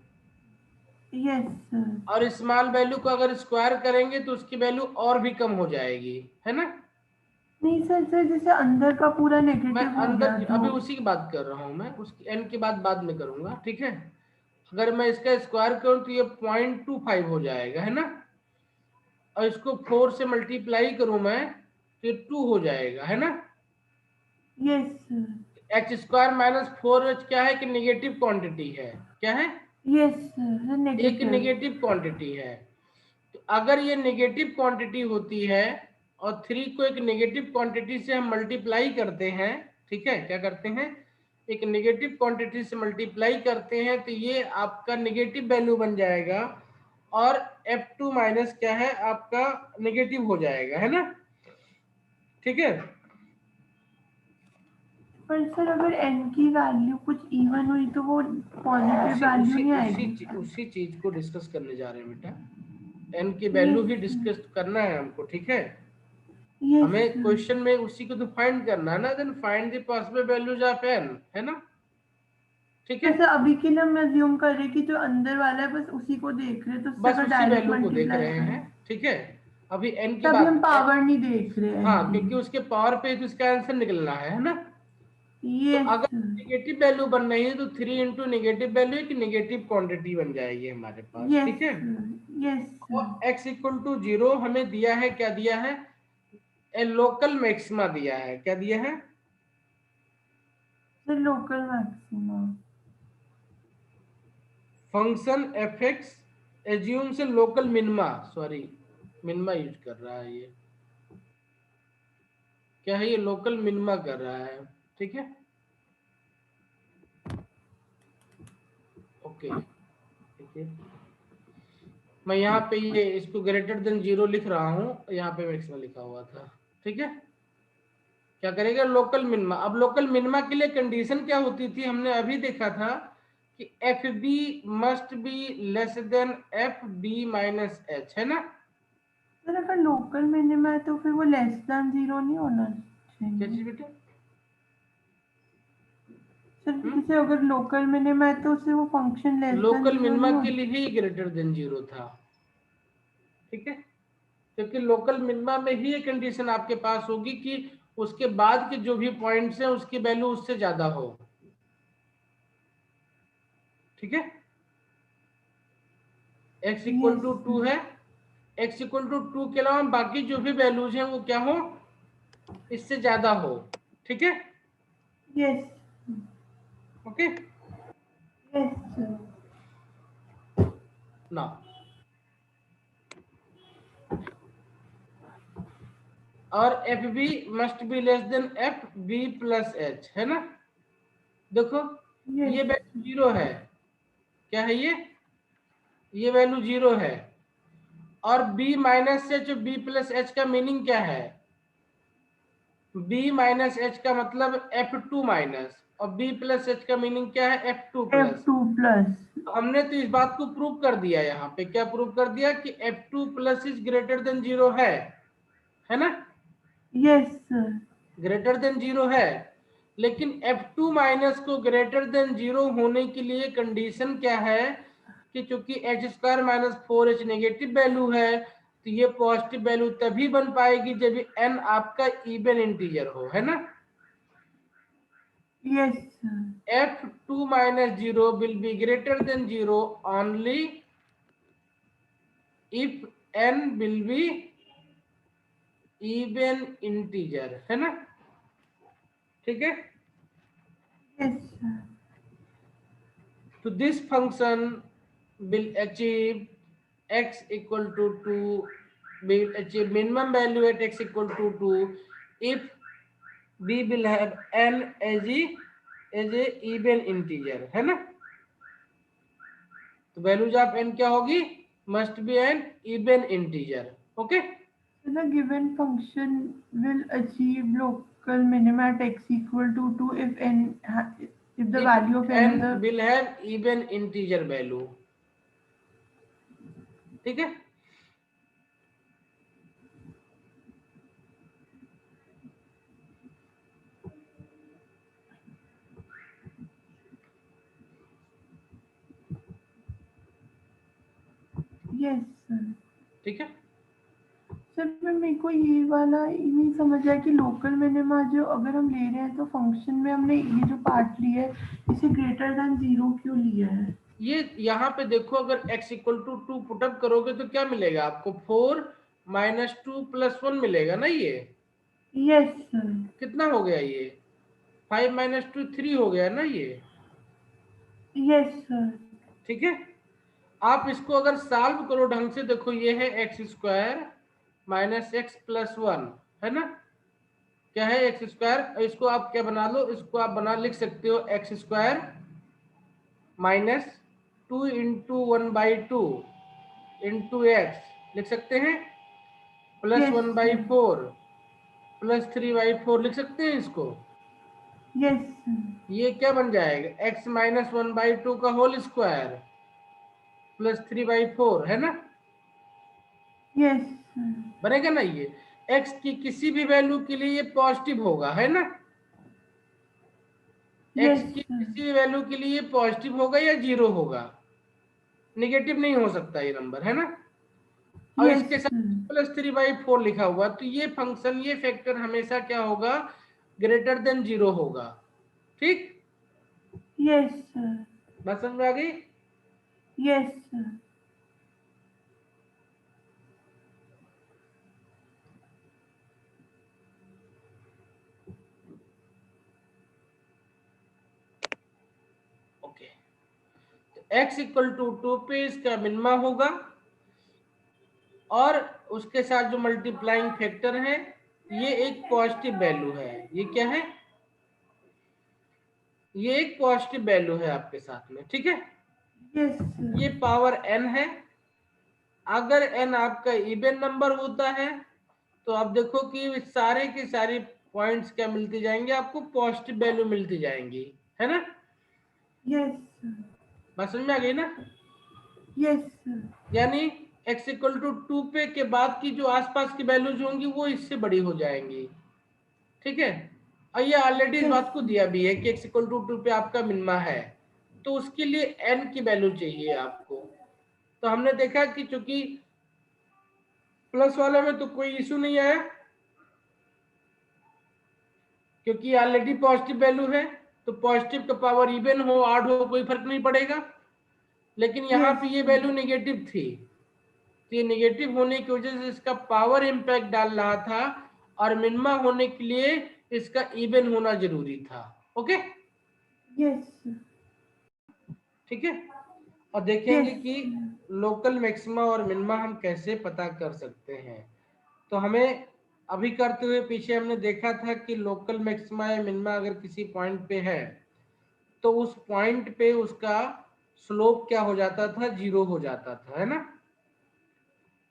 yes sir. और स्मॉल वैल्यू को अगर स्क्वायर करेंगे तो उसकी वैल्यू और भी कम हो जाएगी, है ना। नहीं सर, सर जैसे अंदर का पूरा मैं नेगेटिव हो अंदर गया की तो। अभी उसी की बात कर रहा हूं, मैं उसकी n की बात बाद में करूंगा, ठीक है। अगर मैं इसका स्क्वायर करूं तो ये 0.25 हो जाएगा, है ना। और इसको 4 से मल्टीप्लाई करूं मैं तो ये 2 हो जाएगा, है ना। Yes sir. H square minus 4h क्या है कि नेगेटिव क्वांटिटी है, क्या है, यस सर, एक नेगेटिव। नेगेटिव क्वांटिटी है। तो अगर ये नेगेटिव क्वांटिटी होती है और 3 को एक नेगेटिव क्वांटिटी से हम मल्टीप्लाई करते हैं, ठीक है, क्या करते हैं, एक नेगेटिव क्वांटिटी से मल्टीप्लाई करते हैं, तो ये आपका नेगेटिव वैल्यू बन जाएगा और F2 माइनस क्या है आपका नेगेटिव हो जाएगा, है ना, ठीक है। पर सर अगर एन की वैल्यू कुछ इवन हुई तो वो पॉजिटिव उसी वैल्यू उसी नहीं उसी आएगी सर? उसी चीज को डिस्कस करने जा रहे हैं बेटा, एन की वैल्यू यस ही डिस्कस करना है हमको, ठीक है। यस हमें सर। क्वेश्चन में उसी को तो फाइंड करना है ना, then find the possible values of n, है ना, ठीक है। वैसे अभी के लिए हम अज्यूम कर रहे हैं कि जो अंदर वाला है बस उसी को देख रहे हैं, तो उससे बस अगर उसी डायरेक्ट वैल्यू को देख मल्टीप्लाई रहे करें। हैं, ठीक है। अभी एन की तभी हम बात पावर नहीं देख रहे हैं हाँ, इनकी। क्योंकि उसके पावर पे तो इसका आंसर निकलना है ना। तो यस अगर सर। नेगेटिव वैल्यू बन रही है तो 3 इंटू नेगेटिव वैल्यू एक नेगेटिव क्वांटिटी बन जाएगी हमारे पास, यस ठीक है। सर। Yes sir. और x इक्वल टू 0 हमें दिया है, क्या दिया है, ए लोकल मैक्सिमा दिया है, क्या दिया है, sir local maxima. Function f x assume से local minima, sorry minima use कर रहा है ये, क्या है, ये लोकल मिनिमा कर रहा है, ठीक है, ओके, ठीक है। मैं यहाँ पे ये इसको ग्रेटर देन 0 लिख रहा हूँ, यहाँ पे मैक्सिमा लिखा हुआ था, ठीक है। क्या करेगा, लोकल मिनिमा। अब लोकल मिनिमा के लिए कंडीशन क्या होती थी, हमने अभी देखा था कि f b must be less than f b minus h, है ना। सर अगर लोकल मिनिमा है तो फिर वो लेस देन जीरो नहीं होना क्या चाहिए? चीज बेटा, सर जैसे अगर लोकल मिनिमा है तो उससे वो function less than local zero minima नहीं के होना? लिए ही ग्रेटर देन 0 था, ठीक है। क्योंकि लोकल मिनिमा में ही ये कंडीशन आपके पास होगी कि उसके बाद के जो भी पॉइंट्स हैं उसकी वैल्यू उससे ज्यादा हो, ठीक है। x इक्वल यस टू 2 है, x इक्वल टू 2 के अलावा बाकी जो भी वैल्यूज हैं वो क्या हो, इससे ज्यादा हो, ठीक है, यस ओके। Yes sir. ना और f b must be less than f b plus h, है ना। देखो यस ये वैल्यू 0 है, क्या है ये वैल्यू 0 है, और b minus h b plus h का मीनिंग क्या है, b माइनस एच का मतलब f2 माइनस, और b प्लस एच का मीनिंग क्या है, f2 F plus. Two plus. हमने तो इस बात को प्रूव कर दिया, यहाँ पे क्या प्रूव कर दिया कि f2 plus is greater than 0 है ना, यस सर। ग्रेटर देन 0 है। लेकिन f2 माइनस को ग्रेटर देन 0 होने के लिए कंडीशन क्या है कि चूंकि H square minus 4h negative value है, तो ये पॉजिटिव वैल्यू तभी बन पाएगी जब n आपका इवन इंटीजर हो, है ना। Yes sir. f2 minus 0 will be greater than 0 only if n will be even integer, है ना, ठीक है। Yes sir. तो this function will achieve x equal to 2, will achieve minimum value at x equal to 2 if we will have n as a even integer, है ना। तो वैल्यूज ऑफ n क्या होगी, must be an even integer, okay. So the given function will achieve local minima at x equal to 2 if n if the if value of n another. will have even integer value, ठीक है। Yes sir. ठीक है, सर मेरे को ये वाला ये नहीं समझ आया कि लोकल मिनिमा जो अगर हम ले रहे हैं तो फंक्शन में हमने ये जो पार्ट लिया है इसे ग्रेटर देन 0 क्यों लिया है? ये यहाँ पे देखो, अगर x इक्वल टू 2 पुटअप करोगे तो क्या मिलेगा आपको, 4 माइनस 2 प्लस 1 मिलेगा ना। ये यस सर। कितना हो गया, ये 5 माइनस 2 3 हो गया ना ये। Yes sir. ठीक है, आप इसको अगर सॉल्व करो ढंग से, देखो ये है x square minus x plus 1, है ना। क्या है, एक्स स्क्वायर। इसको आप क्या बना लो, इसको आप बना लिख सकते हो x square minus 2 into 1/2 into x लिख सकते हैं, प्लस यस 1/4 प्लस 3/4 लिख सकते हैं इसको। Yes sir. ये क्या बन जाएगा, x माइनस 1/2 का होल स्क्वायर प्लस 3/4, है ना। Yes sir. बनेगा ना ये। x की किसी भी वैल्यू के लिए ये पॉजिटिव होगा, है ना। x यस की सर। किसी भी वैल्यू के लिए पॉजिटिव होगा या 0 होगा, निगेटिव नहीं हो सकता ये नंबर, है ना। और यस इसके साथ सर। प्लस 3/4 लिखा हुआ, तो ये फंक्शन, ये फैक्टर हमेशा क्या होगा, ग्रेटर देन 0 होगा। ठीक, यस सर। बात समझ में आ गई। Yes sir. Okay, x equal to 2 पे इसका मिनिमा होगा, और उसके साथ जो मल्टीप्लाइंग फैक्टर है ये एक पॉजिटिव वैल्यू है। ये क्या है, ये एक पॉजिटिव वैल्यू है आपके साथ में, ठीक है। Yes sir. ये पावर n है। अगर n आपका इवन नंबर होता है तो आप देखो कि सारे के सारे पॉइंट्स क्या मिलती जाएंगे, आपको पॉजिटिव वैल्यू मिलती जाएंगी, है ना। Yes sir. बात समझ में आ गई ना। Yes sir. यानी x इक्वल टू 2 पे के बाद की जो आसपास की वैल्यूज होंगी वो इससे बड़ी हो जाएंगी, ठीक है। और ये ऑलरेडी इस यस बात को दिया भी है कि x इक्वल टू 2 पे आपका मिनिमा है, तो उसके लिए n की वैल्यू चाहिए आपको। तो हमने देखा कि चूंकि प्लस वाले में तो कोई इशू नहीं आया, क्योंकि ऑलरेडी पॉजिटिव वैल्यू है, तो पॉजिटिव का पावर इवन हो ऑड हो कोई फर्क नहीं पड़ेगा। लेकिन यहाँ यस पे ये सर। वैल्यू नेगेटिव थी, तो ये नेगेटिव होने की वजह से इसका पावर इम्पैक्ट डाल रहा था, और मिनिमा होने के लिए इसका इवन होना जरूरी था। Okay, yes sir. ठीक है। और देखेंगे यस कि सर। लोकल मैक्सिमा और मिनिमा हम कैसे पता कर सकते हैं। तो हमें अभी करते हुए पीछे हमने देखा था कि लोकल मैक्सिमा या मिनिमा अगर किसी पॉइंट पे है तो उस पॉइंट पे उसका स्लोप क्या हो जाता था, 0 हो जाता था, है ना।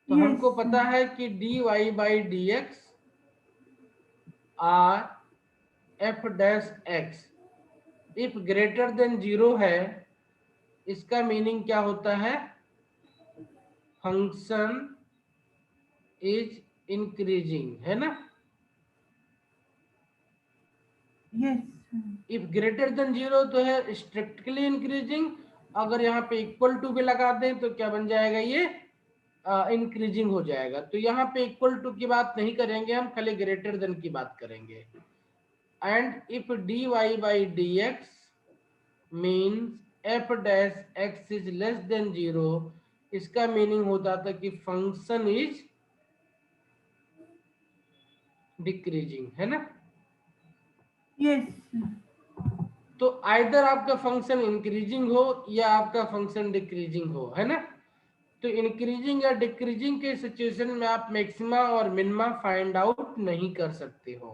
तो यस हमको पता सर। है कि dy/dx R F dash x if greater than 0 है, इसका मीनिंग क्या होता है, फंक्शन इज इंक्रीजिंग, है ना। Yes sir. If greater than 0 तो है स्ट्रिक्टली इंक्रीजिंग, अगर यहाँ पे इक्वल टू भी लगा दें तो क्या बन जाएगा, ये इंक्रीजिंग हो जाएगा। तो यहाँ पे इक्वल टू की बात नहीं करेंगे हम, खाली ग्रेटर देन की बात करेंगे। And if dy/dx means F dash x is less than 0, इसका मीनिंग होता था कि फंक्शन इज डिक्रीजिंग, है ना। Yes sir. तो आइदर आपका फंक्शन इंक्रीजिंग हो या आपका फंक्शन डिक्रीजिंग हो, है ना। तो इंक्रीजिंग या डिक्रीजिंग के सिचुएशन में आप मैक्सिमा और मिनिमा फाइंड आउट नहीं कर सकते हो।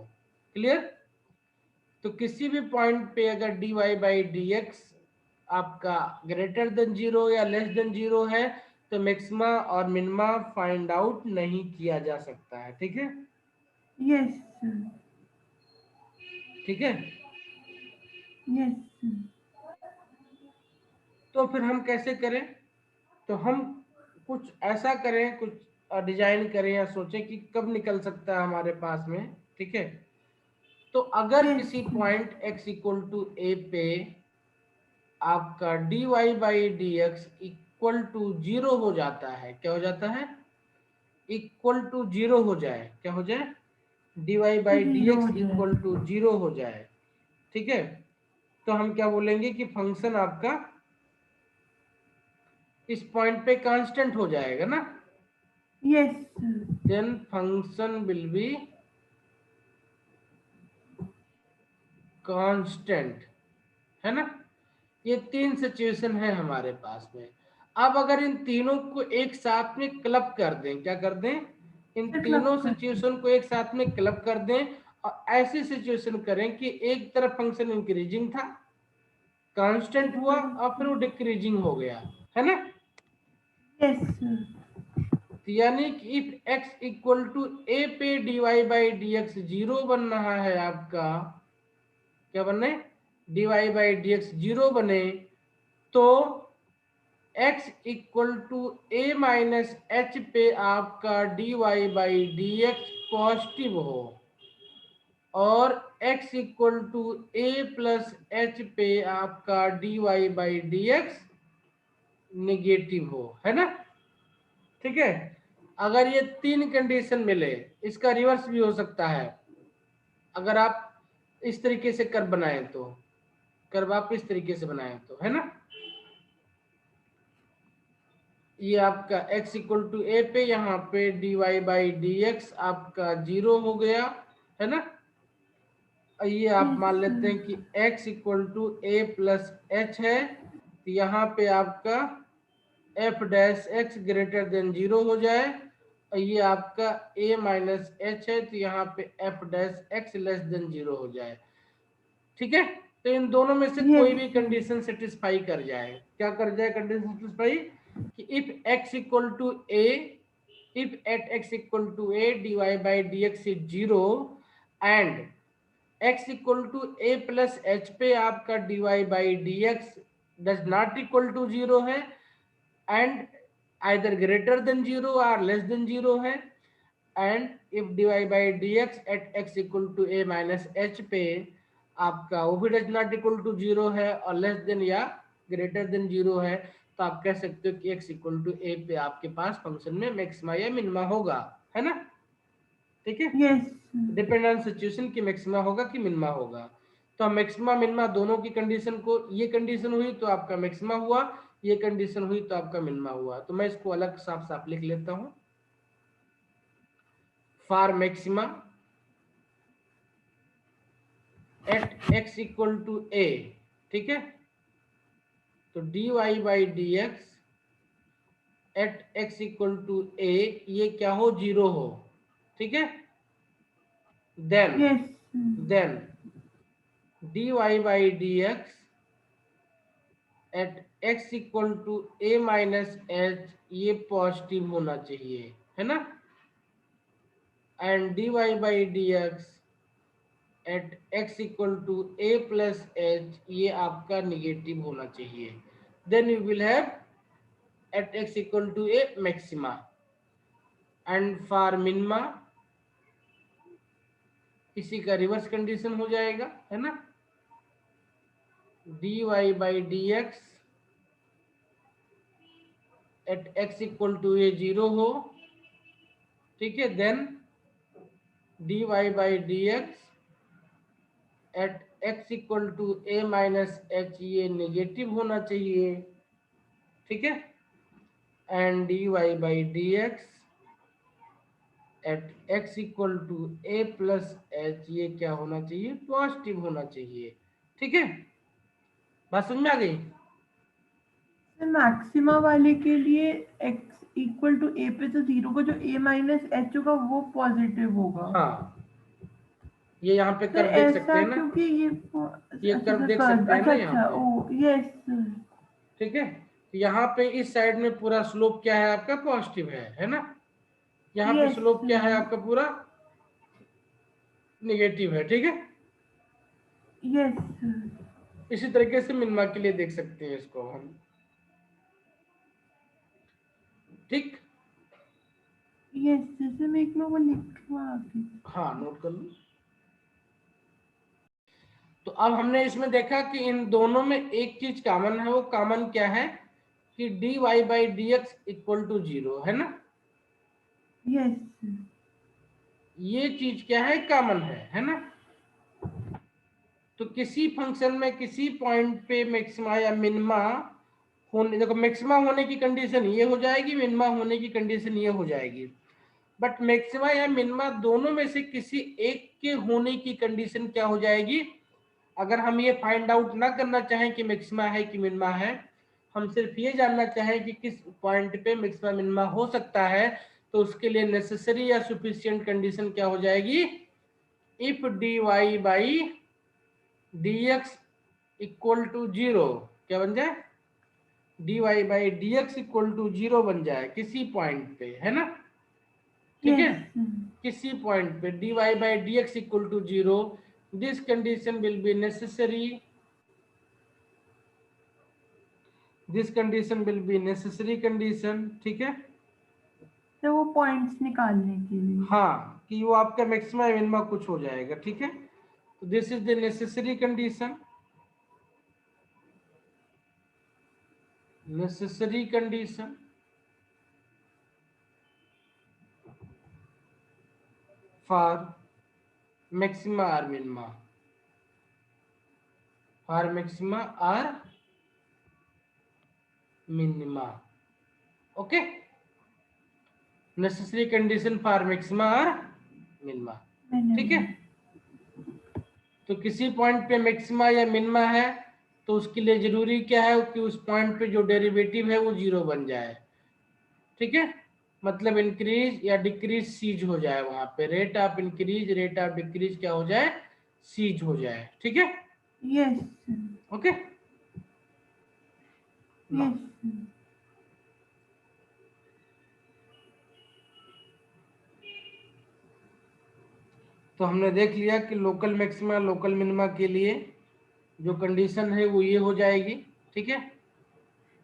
क्लियर। तो किसी भी पॉइंट पे अगर dy/dx आपका ग्रेटर देन 0 या लेस देन 0 है तो मैक्सिमा और मिनिमा फाइंड आउट नहीं किया जा सकता है, ठीक है। Yes sir. ठीक है, यस तो फिर हम कैसे करें? तो हम कुछ ऐसा करें, कुछ डिजाइन करें या सोचें कि कब निकल सकता है हमारे पास में। ठीक है, तो अगर यस किसी point x equal to a पे आपका dy by d x equal to zero हो जाता है, क्या हो जाता है? इक्वल टू जीरो हो जाए, क्या हो जाए? dy बाई डी जीरो हो एक्स जाए। इक्वल टू जीरो हो जाए। ठीक है, तो हम क्या बोलेंगे कि फंक्शन आपका इस पॉइंट पे कांस्टेंट हो जाएगा ना। Yes then function will be constant, है ना। ये तीन सिचुएशन है हमारे पास में। अब अगर इन तीनों को एक साथ में क्लब कर दें, क्या कर दें? इन तीनों क्लब कर सिचुएशन को एक साथ में क्लब कर दें और ऐसी सिचुएशन करें कि एक तरफ फंक्शन इंक्रीजिंग था, कांस्टेंट हुआ और फिर वो डिक्रीजिंग हो गया, है ना। यस तो यानी कि if x equal to a पे dy by d x zero बन रहा है आपका, क्या बने? dy by d x zero बने, तो x equal to a minus h पे आपका dy by d x positive हो और x equal to a plus h पे आपका dy by d x negative हो, है ना। ठीक है, अगर ये तीन कंडीशन मिले, इसका रिवर्स भी हो सकता है। अगर आप इस तरीके से कर्व बनाएं तो, कर्व आप इस तरीके से बनाएं तो, है ना। ये आपका x इक्वल टू ए पे, यहाँ पे dy बाई डी एक्स आपका जीरो हो गया, है ना। ये आप मान लेते हैं कि x equal to a plus h है, तो यहाँ पे आपका f dash x greater than zero हो जाए, और ये आपका a माइनस एच है, तो यहाँ पे f dash x less than zero हो जाए। ठीक है, तो इन दोनों में से कोई भी कंडीशन सेटिस्फाई कर जाए, क्या कर जाए कंडीशन सेटिस्फाई? कि if x equal to a, if at x equal to a dy by d x is zero and x equal to a plus h पे आपका dy by d x does not equal to zero है and either greater than zero और लेस देन जीरो है, and if dy by d x at x equal to a minus h पे आपका वो भी does not equal to zero है और लेस देन या ग्रेटर देन जीरो है, तो आप कह सकते हो कि x इक्वल टू ए पे आपके पास फंक्शन में मैक्सिमा या मिनिमा होगा, है ना। ठीक है, यस डिपेंड ऑन सिचुएशन की मैक्सिमा होगा कि मिनिमा होगा। तो मैक्सिमा मिनिमा दोनों की कंडीशन को, ये कंडीशन हुई तो आपका मैक्सिमा हुआ, ये कंडीशन हुई तो आपका मिनिमा हुआ। तो मैं इसको अलग साफ साफ लिख लेता हूं, for maxima at x equal to a. ठीक है, तो dy by d x at x equal to a, ये क्या हो? जीरो हो। ठीक है, then yes then dy by d x at x equal to a minus h, ये पॉजिटिव होना चाहिए, है ना। And dy by d x at x equal to a plus h, ये आपका निगेटिव होना चाहिए। Then you will have at x equal to a maxima and for minima इसी का रिवर्स कंडीशन हो जाएगा, है ना। dy by d x at x equal to a zero हो, ठीक है, then dy by d x at x equal to a minus h, ये नेगेटिव होना चाहिए। ठीक है, and dy by d x at x equal to a plus h, ये क्या होना चाहिए? पॉजिटिव होना चाहिए। ठीक है, बात समझ में आ गई? मैक्सिमा वाले के लिए x इक्वल टू ए पे तो जीरो को जो a माइनस एच होगा वो पॉजिटिव होगा। हाँ, ये यहाँ पे सर कर्व देख सकते ऐसा हैं ना, क्योंकि ये ये अच्छा कर्व सर देख कर्व, सकते हैं ना अच्छा यहाँ अच्छा पे। ओ यस ठीक है, यहाँ पे इस साइड में पूरा स्लोप क्या है आपका? पॉजिटिव है ना। यहाँ पे यस स्लोप क्या है आपका? पूरा निगेटिव है। ठीक है, यस इसी तरीके से मिनिमा के लिए देख सकते हैं इसको हम। ठीक, यस, जैसे मैं एक में वो लिखवा दी। हाँ नोट कर लो। तो अब हमने इसमें देखा कि इन दोनों में एक चीज कॉमन है, वो कॉमन क्या है कि dy by d x equal to 0 है ना। यस ये चीज क्या है, कॉमन है ना। तो किसी फंक्शन में किसी पॉइंट पे मैक्सिमा या मिनिमा होने, देखो मैक्सिमा होने की कंडीशन ये हो जाएगी, मिनिमा होने की कंडीशन ये हो जाएगी, बट मैक्सिमा या मिनिमा दोनों में से किसी एक के होने की कंडीशन क्या हो जाएगी। अगर हम ये फाइंड आउट ना करना चाहें कि मैक्सिमा है कि मिनिमा है, हम सिर्फ ये जानना चाहें कि किस पॉइंट पे मैक्सिमा मिनिमा हो सकता है, तो उसके लिए नेसेसरी या सफिशिएंट कंडीशन क्या हो जाएगी, if dy by d x equal to 0, क्या बन जाए, dy by d x equal to 0 बन जाए किसी पॉइंट पे, है ना। ठीक है, यस किसी पॉइंट पे dy by d x equal to 0, this condition will be necessary, this condition will be necessary condition. ठीक है, तो वो पॉइंट्स निकालने के लिए। हाँ कि वो आपका मैक्सिमा मिनिमा कुछ हो जाएगा। ठीक है, तो this is the necessary condition, necessary condition for maxima और मिनिमा, फॉर मैक्सिमा और minima. Okay, necessary condition for maxima और मिनिमा। ठीक है, तो किसी पॉइंट पे मैक्सिमा या मिनिमा है तो उसके लिए जरूरी क्या है कि उस पॉइंट पे जो डेरिवेटिव है वो 0 बन जाए। ठीक है, मतलब इंक्रीज या डिक्रीज सीज हो जाए, वहां पे rate of increase rate of decrease क्या हो जाए, सीज हो जाए। ठीक है, यस ओके ना। यस तो हमने देख लिया कि लोकल मैक्सिमा लोकल मिनिमा के लिए जो कंडीशन है वो ये हो जाएगी। ठीक है,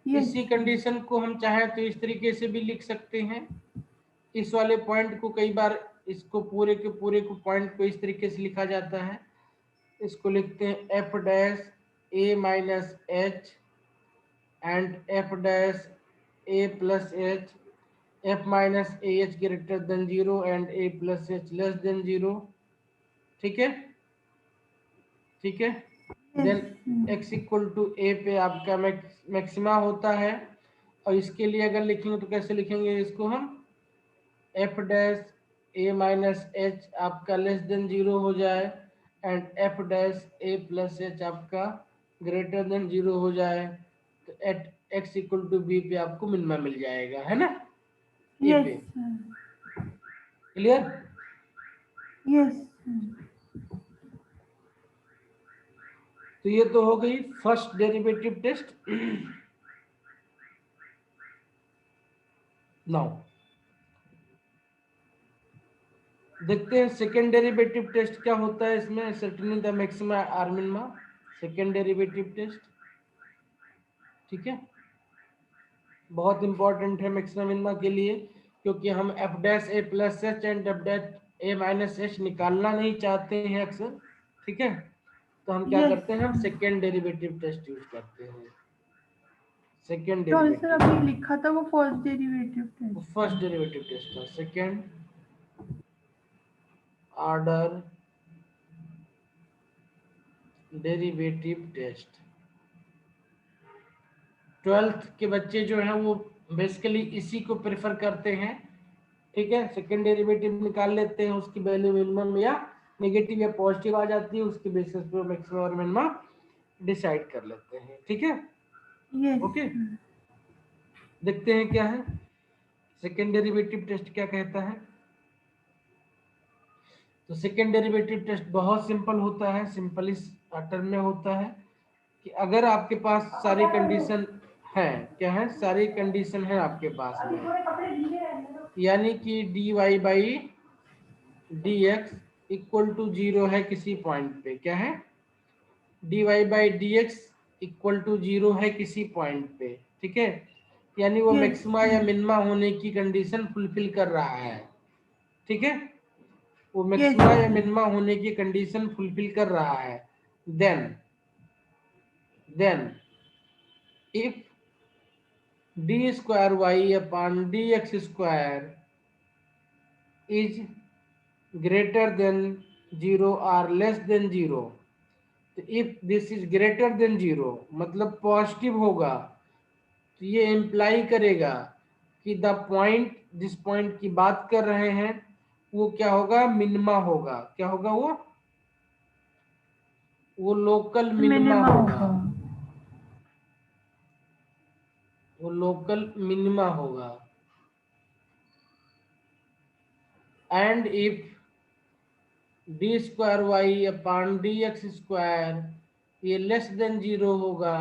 यस इसी कंडीशन को हम चाहें तो इस तरीके से भी लिख सकते हैं। इस वाले पॉइंट को कई बार इसको पूरे के पूरे को पॉइंट को इस तरीके से लिखा जाता है, इसको लिखते हैं F dash a minus H and f dash a plus H, F minus A H greater than 0 and A plus H less than 0। ठीक है, ठीक है, then x equal to a पे आपका मैक्सिमा होता है, और इसके लिए अगर लिखेंगे तो कैसे लिखेंगे इसको हम, f dash a minus h आपका लेस देन 0 हो जाए and f dash a plus h आपका ग्रेटर देन 0 हो जाए, तो at x equal to b पे आपको मिनिमा मिल जाएगा, है ना, ए यस पे। क्लियर, यस तो ये तो हो गई फर्स्ट डेरिवेटिव टेस्ट। नाउ देखते हैं सेकेंड डेरिवेटिव टेस्ट क्या होता है इसमें, सर्टेनिंग द मैक्सिमा और मिनिमा, सेकेंड डेरिवेटिव टेस्ट। ठीक है, बहुत इंपॉर्टेंट है मैक्सिमा मिनिमा के लिए, क्योंकि हम f dash a plus H and f dash a minus H निकालना नहीं चाहते हैं अक्सर। ठीक है, तो हम क्या यस करते हैं, हम सेकेंड डेरिवेटिव टेस्ट यूज करते हैं। सेकेंड तो सर डेरिवेटिव, अभी लिखा था वो first derivative test. First derivative test था, second order derivative test. 12th के बच्चे जो हैं वो बेसिकली इसी को प्रेफर करते हैं। ठीक है, सेकेंड डेरिवेटिव निकाल लेते हैं, उसकी वैल्यू मिनिमम या नेगेटिव या पॉजिटिव आ जाती है, उसके बेसिस पे मैक्सिमम और मिनिमम डिसाइड कर लेते हैं। ठीक है, यस ओके, देखते हैं क्या है सेकेंड डेरिवेटिव टेस्ट क्या कहता है। तो सेकेंड डेरिवेटिव टेस्ट बहुत सिंपल होता है, सिंपल इस टर्म में होता है कि अगर आपके पास सारी कंडीशन है, क्या है, सारी कंडीशन है आपके पास में, यानी कि dy by d x equal to 0 है किसी पॉइंट पे, क्या है, dy/dx इक्वल टू 0 है किसी पॉइंट पे, ठीक है, यानी वो Yes, मैक्सिमा या मिनिमा होने की कंडीशन फुलफिल कर रहा है, ठीक है, वो yes, मैक्सिमा या मिनिमा होने की कंडीशन फुलफिल कर रहा है। Then if d² y/dx² is greater than 0 और लेस देन 0, तो if this is greater than 0 मतलब पॉजिटिव होगा, तो ये इम्प्लाई करेगा कि द पॉइंट, जिस पॉइंट की बात कर रहे हैं वो क्या होगा, मिनिमा होगा। क्या होगा वो लोकल मिनिमा minima होगा, होगा। वो लोकल मिनिमा होगा। एंड इफ d² y/dx² ये लेस देन 0 होगा,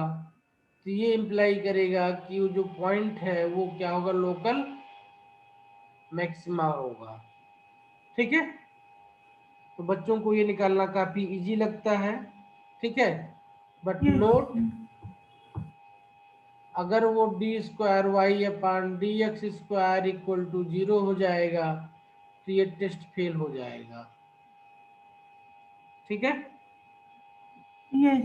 तो ये इम्प्लाई करेगा कि वो जो पॉइंट है वो क्या होगा, लोकल मैक्सिमा होगा, ठीक है। तो बच्चों को ये निकालना काफी इजी लगता है, ठीक है, बट Yes, नोट, अगर वो d² y/dx² इक्वल टू 0 हो जाएगा तो ये टेस्ट फेल हो जाएगा, ठीक है। yes,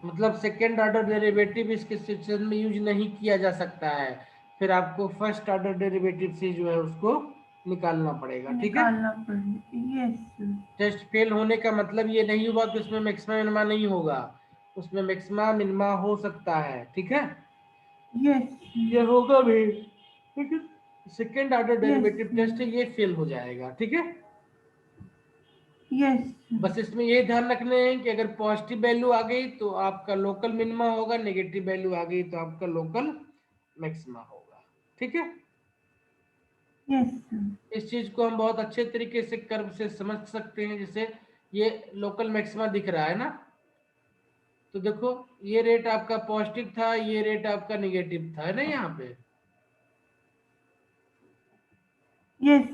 मतलब सेकेंड ऑर्डर डेरिवेटिव इसके सिचुएशन में यूज नहीं किया जा सकता है, फिर आपको फर्स्ट ऑर्डर डेरिवेटिव से जो है उसको निकालना पड़ेगा, ठीक है। निकालना पड़ेगा। Yes, टेस्ट फेल होने का मतलब ये नहीं हुआ कि उसमें मैक्सिमा मिनिमा नहीं होगा, उसमें मैक्सिमा मिनिमा हो सकता है, ठीक है, yes, ये होगा भी, ठीक है। Second order yes, derivative test है, ये फेल हो जाएगा, ठीक है। yes, बस इसमें ये ध्यान रखना है कि अगर पॉजिटिव वैल्यू आ गई तो आपका लोकल मिनिमा होगा, नेगेटिव वैल्यू आ गई तो आपका लोकल मैक्सिमा होगा, ठीक है। yes, इस चीज को हम बहुत अच्छे तरीके से कर्व से समझ सकते हैं। जैसे ये लोकल मैक्सिमा दिख रहा है ना, तो देखो ये रेट आपका पॉजिटिव था, ये रेट आपका निगेटिव था, है ना, यहाँ पे, yes,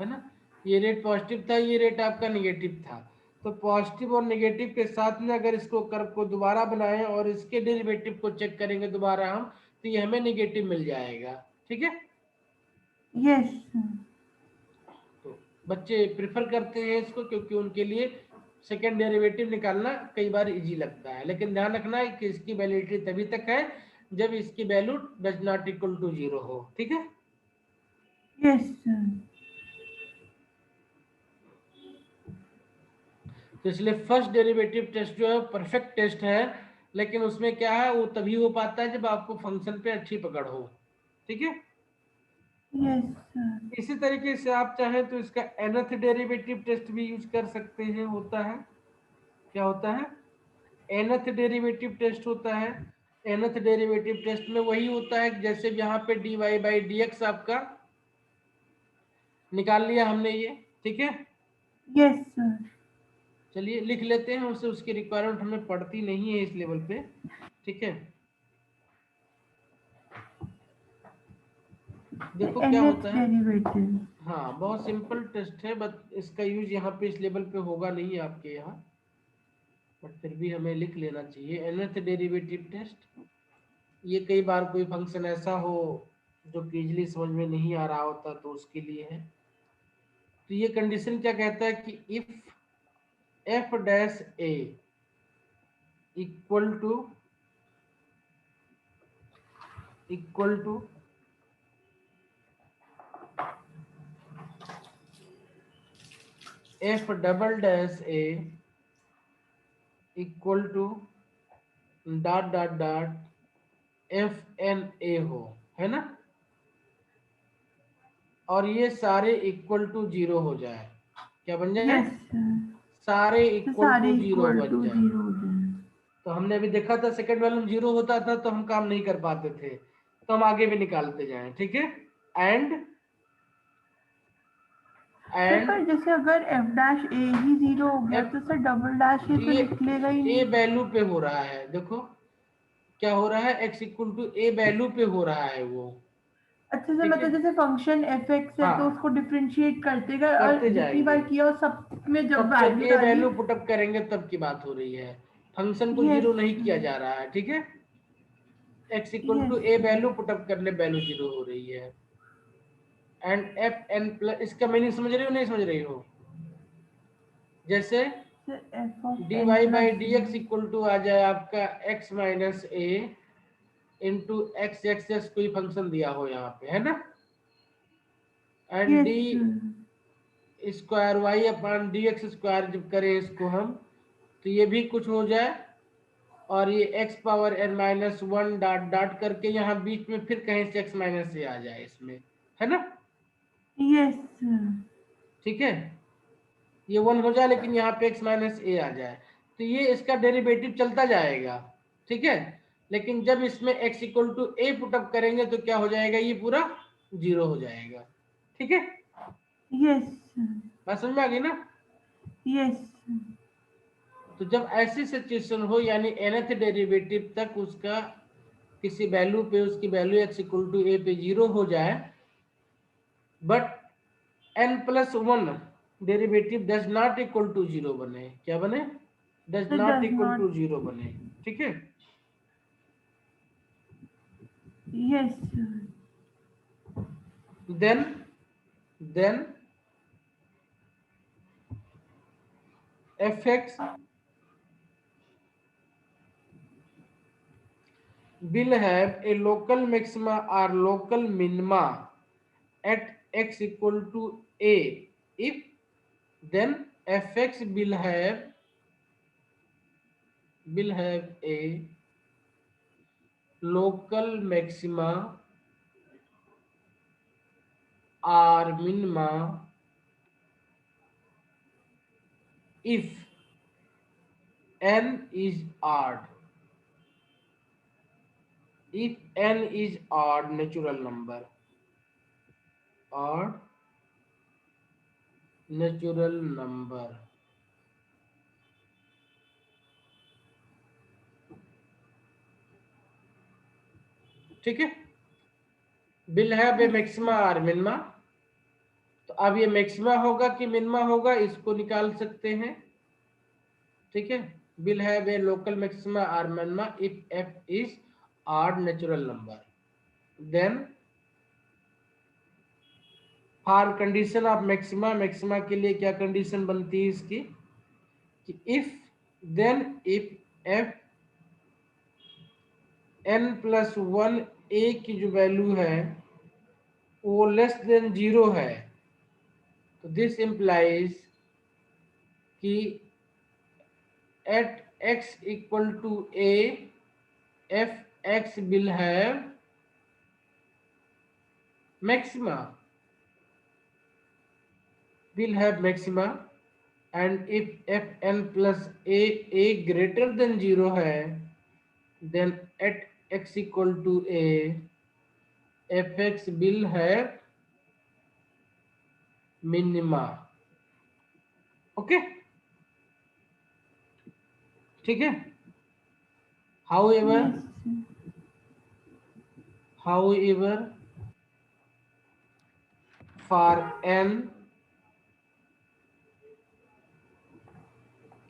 है ना, ये रेट पॉजिटिव था, ये रेट आपका निगेटिव था। तो पॉजिटिव और निगेटिव के साथ में अगर इसको कर्व को दोबारा बनाएं और इसके डेरिवेटिव को चेक करेंगे दोबारा हम, तो ये हमें निगेटिव मिल जाएगा, ठीक है। yes, तो बच्चे प्रिफर करते हैं इसको क्योंकि उनके लिए सेकेंड डेरिवेटिव निकालना कई बार इजी लगता है, लेकिन ध्यान रखना है कि इसकी वैलिडिटी तभी तक है जब इसकी value does not equal to 0 हो, ठीक है। yes, तो इसलिए फर्स्ट डेरिवेटिव टेस्ट जो है परफेक्ट टेस्ट है, लेकिन उसमें क्या है, वो तभी हो पाता है जब आपको फंक्शन पे अच्छी पकड़ हो, ठीक है। yes, इसी तरीके से आप चाहें तो इसका nth डेरिवेटिव टेस्ट भी यूज कर सकते हैं, होता है, क्या होता है, nth डेरिवेटिव टेस्ट होता है। nth डेरिवेटिव टेस्ट में वही होता है जैसे यहाँ पे dy/dx आपका निकाल लिया हमने ये, ठीक है। yes, चलिए लिख लेते हैं उसे, उसकी रिक्वायरमेंट हमें पड़ती नहीं है इस लेवल पे, ठीक है। देखो क्या nth होता है, derivative, हाँ बहुत सिंपल टेस्ट है, बट इसका यूज यहाँ पे इस लेवल पे होगा नहीं आपके यहाँ, बट फिर भी हमें लिख लेना चाहिए nth डेरिवेटिव टेस्ट। ये कई बार कोई फंक्शन ऐसा हो जो कि इजली समझ में नहीं आ रहा होता तो उसके लिए है। तो ये कंडीशन क्या कहता है कि if f dash a equal to f double dash a equal to dot dot dot f n a हो, है ना, और ये सारे इक्वल टू 0 हो जाए, क्या बन जाए, yes, सारे तो इक्वल सारे टू 0 इक्वल बन टू जाए। 0 हो जाए। तो हमने अभी देखा था सेकंड वैल्यूम 0 होता था तो हम काम नहीं कर पाते थे, तो हम आगे भी निकालते जाएं, ठीक है। एंड सर पर जैसे अगर f डैश ए ही 0 हो गया एफ, तो सर डबल डैश ये तो ये लिख लेगा ही ए नहीं। वैल्यू पे हो रहा है, देखो क्या हो रहा है, x equal to a value पे हो रहा है वो, अच्छा सर, ठीक है, मतलब जैसे फंक्शन एफ एक्स है तो हाँ उसको डिफरेंशिएट करते गए और करते जितनी बार जाएंगे। किया और सब में जब तब जब वैल्यू ए डाली। वैल्यू पुटअप करेंगे तब की बात हो रही है, फंक्शन को यस जीरो नहीं किया जा रहा है, ठीक है। X equal to yes a value put up कर ले, वैल्यू जीरो हो रही है। एंड एफ एन प्लस, इसका मीनिंग समझ रही हो नहीं समझ रही हो? जैसे sir, f of d n y by plus d x equal to आ जाए आपका x minus a into x x x, कोई फंक्शन दिया हो यहाँ पे, है ना। And yes d square y upon d x square जब करें इसको हम, तो ये भी कुछ हो जाए, और ये x power n minus one dot dot करके यहाँ बीच में फिर कहीं से एक्स माइनस ए आ जाए इसमें, है ना। यस ठीक है, ये वन हो जाए लेकिन यहाँ पे एक्स माइनस ए आ जाए, तो ये इसका डेरिवेटिव चलता जाएगा, ठीक है। लेकिन जब इसमें x equal to a put up करेंगे तो क्या हो जाएगा, ये पूरा जीरो हो जाएगा, ठीक है। यस बात समझ में आ गई ना। यस तो जब ऐसी सिचुएशन हो, यानी nth डेरिवेटिव तक उसका किसी वैल्यू पे उसकी value x equal to a पे जीरो हो जाए, but n plus one derivative does not equal to zero बने, क्या बने, does sir, not does equal to not. Zero बने, ठीक है। Yes then fx will have a local maxima or local minima at x equal to a if then fx will have a local maxima or minima if n is odd, if n is odd natural number, odd natural number, ठीक है। विल हैव ए मैक्सिमा और मिनिमा, तो अब ये मैक्सिमा होगा कि मिनिमा होगा इसको निकाल सकते हैं, ठीक है। Will have a local maxima और minima if f is odd natural number, then for condition of maxima, maxima के लिए क्या कंडीशन बनती है इसकी, कि if then if f n plus one a की जो वैल्यू है वो लेस देन जीरो है, तो दिस इंप्लाइज कि at x equal to a f x will have maxima, and if f n plus a greater than 0 है, then at x equal to a f x will have minima, okay, ठीक है। however yes however for n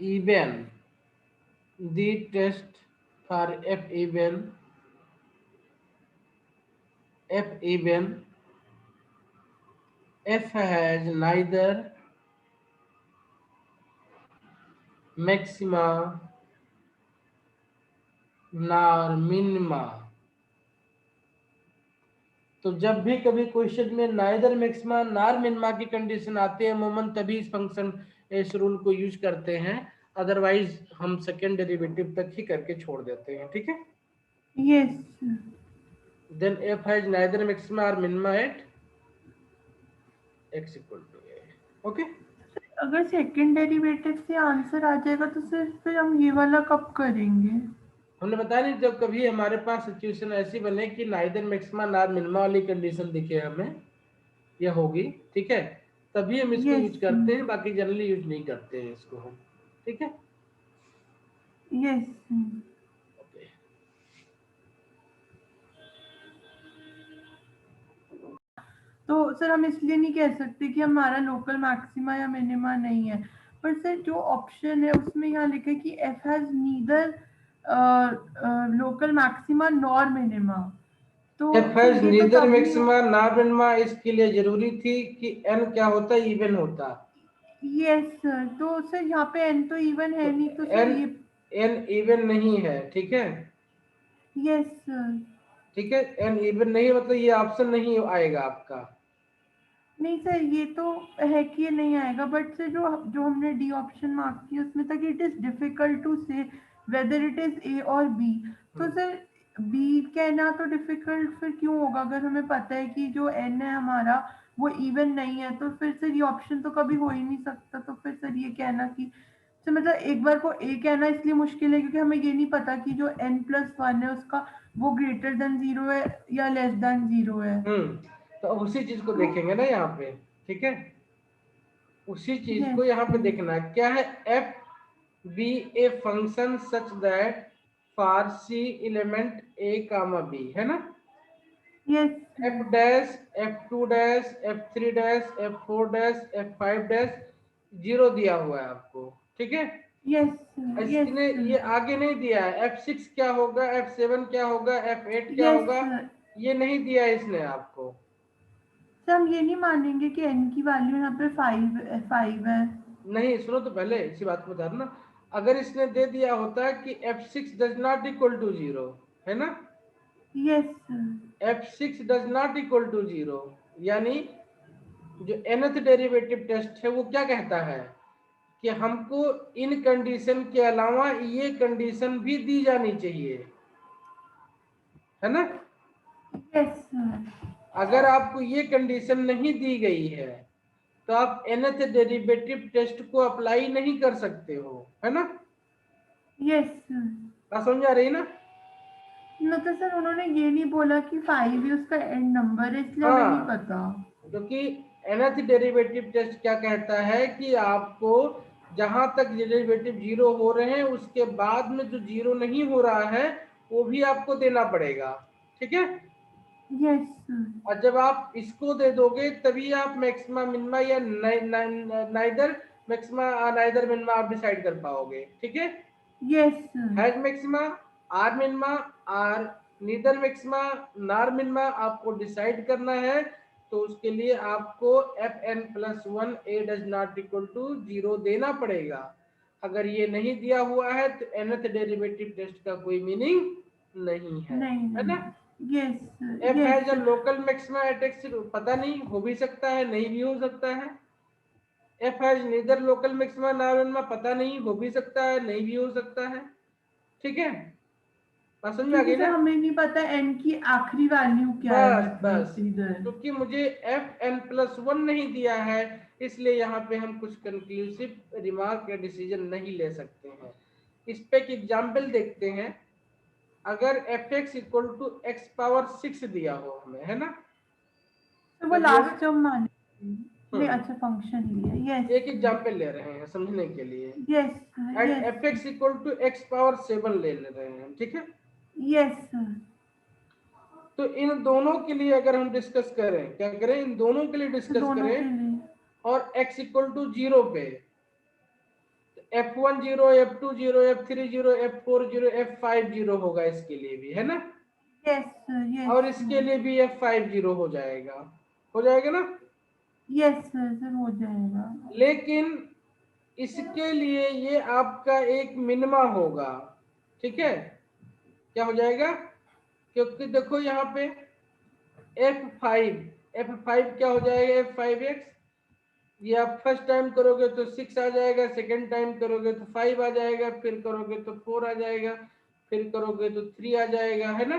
even, the test for f even f has neither maxima nor minima, तो जब भी कभी क्वेश्चन में नाइदर मैक्सिमा नार मिनिमा की कंडीशन आती है अमूमन तभी इस फंक्शन इस रूल को यूज करते हैं, अदरवाइज हम सेकेंड डेरिवेटिव तक ही करके छोड़ देते हैं, ठीक है। Yes then f has neither maxima और minima at x equal to a, okay. अगर सेकंड डेरिवेटिव से आंसर आ जाएगा तो फिर हम ये वाला कब करेंगे? हमने बताया नहीं, जब कभी हमारे पास सिचुएशन ऐसी बने कि नाइदर मैक्सिमा नार मिनिमा वाली कंडीशन दिखे हमें यह होगी, ठीक है, तभी हम इसको यस यूज करते हैं, बाकी जनरली यूज नहीं करते हैं इसको हम, ठीक है। यस ओके, तो सर हम इसलिए नहीं कह सकते कि हमारा लोकल मैक्सिमा या मिनिमा नहीं है। पर सर जो ऑप्शन है उसमें यहाँ लिखा है कि F has neither local maxima nor minima. तो एफ सर हैज ये तो नीदर तब नहीं हो। मैक्सिमा नॉर मिनिमा, इसके लिए जरूरी थी कि एन क्या होता है, इवन होता। यस सर, तो सर यहाँ पे एन तो इवन है तो नहीं, तो सर एन ये। एन इवन नहीं है, ठीक है। Yes sir. ठीक है, एन इवन नहीं मतलब ये ऑप्शन नहीं आएगा आपका। नहीं सर, ये तो है कि ये नहीं आएगा, बट सर जो जो हमने डी ऑप्शन मार्क किया उसमें था कि इट इज डिफिकल्ट टू से वेदर इट इज ए और बी। तो हम्म। सर बी कहना तो डिफिकल्ट फिर क्यों होगा, अगर हमें पता है कि जो एन है हमारा वो इवन नहीं है, तो फिर सर ये ऑप्शन तो कभी हो ही नहीं सकता। तो फिर सर ये कहना कि सर मतलब एक बार को ए कहना इसलिए मुश्किल है क्योंकि हमें ये नहीं पता कि जो एन प्लस वन है उसका वो ग्रेटर देन जीरो है या लेस देन जीरो है। तो उसी चीज को तो देखेंगे ना यहाँ पे, ठीक है। उसी चीज को यस यहाँ पे देखना है क्या है। F b a function such that for c element a comma b, है ना। Yes f dash, f two dash, f three dash, f four dash, f five dash, zero दिया हुआ है आपको, ठीक है। यस यस इसने ये आगे नहीं दिया है, एफ सिक्स क्या होगा, एफ सेवन क्या होगा, एफ एट क्या यस होगा, सर। ये नहीं दिया है इसने आपको। हम ये नहीं मानेंगे कि एन की वैल्यू यहाँ पे फाइव है। नहीं, सुनो तो पहले, इसी बात को बता रहा ना। अगर इसने दे दिया होता कि f six does not equal to zero, है ना। Yes sir. F six does not equal to zero, यानी जो nth डेरिवेटिव टेस्ट है वो क्या कहता है कि हमको इन कंडीशन के अलावा ये कंडीशन भी दी जानी चाहिए, है ना। Yes sir. अगर आपको ये कंडीशन नहीं दी गई है तो आप nth डेरिवेटिव टेस्ट को अप्लाई नहीं कर सकते हो, है ना। Yes sir. बात समझ आ रही ना। मतलब सर उन्होंने ये नहीं बोला कि फाइव ही उसका एंड नंबर है, इसलिए हमें नहीं हाँ, पता। क्योंकि nth डेरिवेटिव टेस्ट क्या कहता है कि आपको जहां तक डेरिवेटिव जीरो हो रहे हैं उसके बाद में जो जीरो नहीं हो रहा है वो भी आपको देना पड़ेगा, ठीक है। Yes sir. और जब आप इसको दे दोगे तभी आप मैक्सिमा मिनिमा या नाइदर मैक्सिमा नाइदर मिनिमा आप डिसाइड कर पाओगे, ठीक है। Yes sir. Has maxima, or minima, or neither maxima, nor minima आपको डिसाइड करना है। तो उसके लिए आपको f n plus one a does not equal to zero देना पड़ेगा। अगर ये नहीं दिया हुआ है तो nth डेरिवेटिव टेस्ट का कोई मीनिंग नहीं नहीं है ना। नहीं। Yes sir. F yes has a sir. Local maxima eight x, पता नहीं, हो भी सकता है, नहीं भी हो सकता है। F has neither local maxima nor minima, पता नहीं, हो भी सकता है, नहीं भी हो सकता है, ठीक है। बात समझ में आ क्योंकि गई सर ना। हमें नहीं पता एन की आखिरी वैल्यू क्या है, बस बस, मतलब इधर। क्योंकि मुझे एफ एन प्लस वन नहीं दिया है इसलिए यहाँ पे हम कुछ कंक्लूसिव रिमार्क या डिसीजन नहीं ले सकते हैं। इस पे एक एग्जाम्पल देखते हैं। अगर f x equal to x power six दिया हो हमें, है ना। तो वो क्या दिया है। लास्ट टर्म माने। नहीं, हम्म अच्छा फंक्शन लिया। यस एक एग्जाम्पल ले रहे हैं समझने के लिए। Yes and yes f x equal to x power seven ले रहे हैं, ठीक है। Yes sir. तो इन दोनों के लिए अगर हम डिस्कस करें, क्या करें, इन दोनों के लिए डिस्कस दोनों के करें लिए। और x इक्वल टू जीरो पे F one zero, F two zero, F three zero, F four zero, F five zero होगा इसके लिए भी, है ना। Yes sir. यस और इसके सर। लिए भी एफ फाइव जीरो हो जाएगा ना। Yes sir. सर हो जाएगा। लेकिन इसके लिए ये आपका एक मिनिमा होगा, ठीक है। क्या हो जाएगा, क्योंकि देखो यहाँ पे एफ फाइव क्या हो जाएगा, एफ फाइव एक्स। ये आप फर्स्ट टाइम करोगे तो सिक्स आ जाएगा, सेकेंड टाइम करोगे तो फाइव आ जाएगा, फिर करोगे तो फोर आ जाएगा, फिर करोगे तो थ्री आ जाएगा, है ना।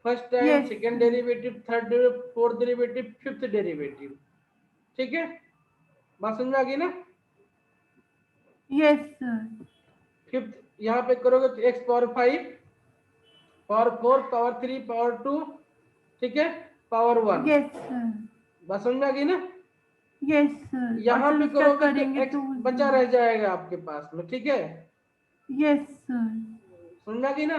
First time, yes second sir. Derivative, third derivative, fourth derivative, fifth derivative, ठीक है। बात समझ में आ गई ना। Yes sir. फिफ्थ यहाँ पे करोगे तो x power five, power four, power three, power two, ठीक है, पावर वन। Yes sir. बात समझ में आ गई ना। यस सर, और यहाँ फिर पे उसका करोगे तो करेंगे एक्स तो बचा रह जाएगा आपके पास में, ठीक है। Yes sir. समझ में आ गई ना।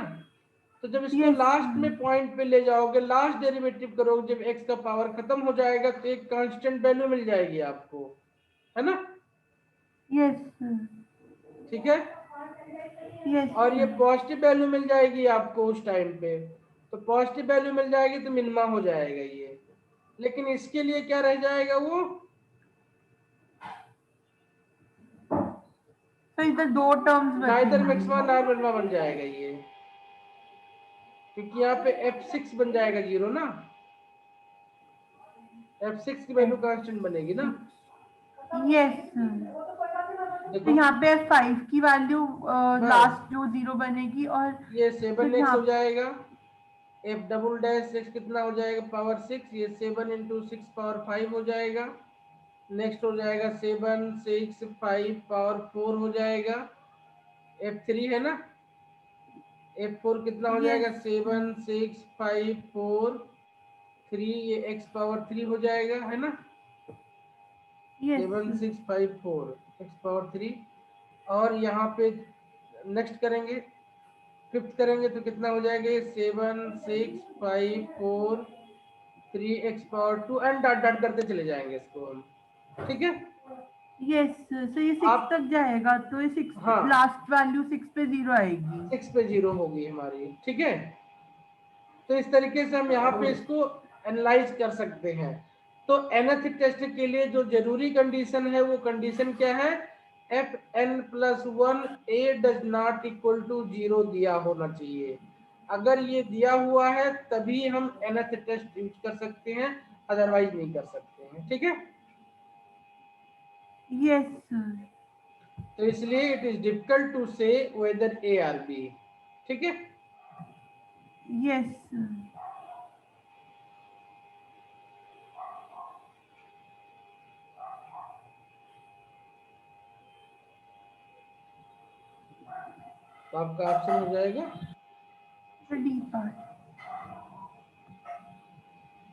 तो जब इसको Yes. लास्ट में पॉइंट पे ले जाओगे, लास्ट डेरिवेटिव करोगे, जब x का पावर खत्म हो जाएगा तो एक कांस्टेंट वैल्यू मिल जाएगी आपको, है ना? Yes. ठीक है, Yes. और ये पॉजिटिव वैल्यू मिल जाएगी आपको उस टाइम पे, तो पॉजिटिव वैल्यू मिल जाएगी तो मिनिमा हो जाएगा ये। लेकिन इसके लिए क्या रह जाएगा वो, तो इधर दो टर्म्स नाइदर मैक्सिमा बचेंगी। नॉर मिनिमा बन जाएगा ये, क्योंकि यहाँ पे f6 बन जाएगा 0 ना, f6 की वैल्यू कांस्टेंट बनेगी ना। यस, तो देखो यहाँ पे F5 की वैल्यू बस लास्ट जो 0 बनेगी, और ये फिर 7x यहाँ हो जाएगा, f डबल डैश 6 कितना हो जाएगा, पावर 6, ये 7 इंटू 6 पावर 5 हो जाएगा। नेक्स्ट हो जाएगा 7 6 5 पावर 4 हो जाएगा, f3 है ना, f4 कितना हो यस। जाएगा, 7 6 5 4 3, ये x पावर 3 हो जाएगा, है ना, यस। 7 6 5 4 x power 3। और यहाँ पे नेक्स्ट करेंगे, फिफ्थ करेंगे तो कितना हो जाएगा, 7 6 5 4 3 x power 2, and dot dot करते चले जाएंगे इसको हम, ठीक है। यस, तो ये 6 आप तक जाएगा, तो ये 6 हाँ, लास्ट वैल्यू 6 पे 0 आएगी। 6 पे 0 होगी हमारी, ठीक है। तो इस तरीके से हम यहाँ पे इसको एनालाइज कर सकते हैं। तो nth टेस्ट के लिए जो जरूरी कंडीशन है वो कंडीशन क्या है, f n plus 1 a does not equal to 0 दिया होना चाहिए। अगर ये दिया हुआ है तभी हम nth टेस्ट यूज कर सकते हैं, अदरवाइज नहीं कर सकते हैं, ठीक है। यस। तो इसलिए इट इज डिफिकल्ट टू से वेदर ए आर बी, ठीक है। यस। तो आपका ऑप्शन हो जाएगा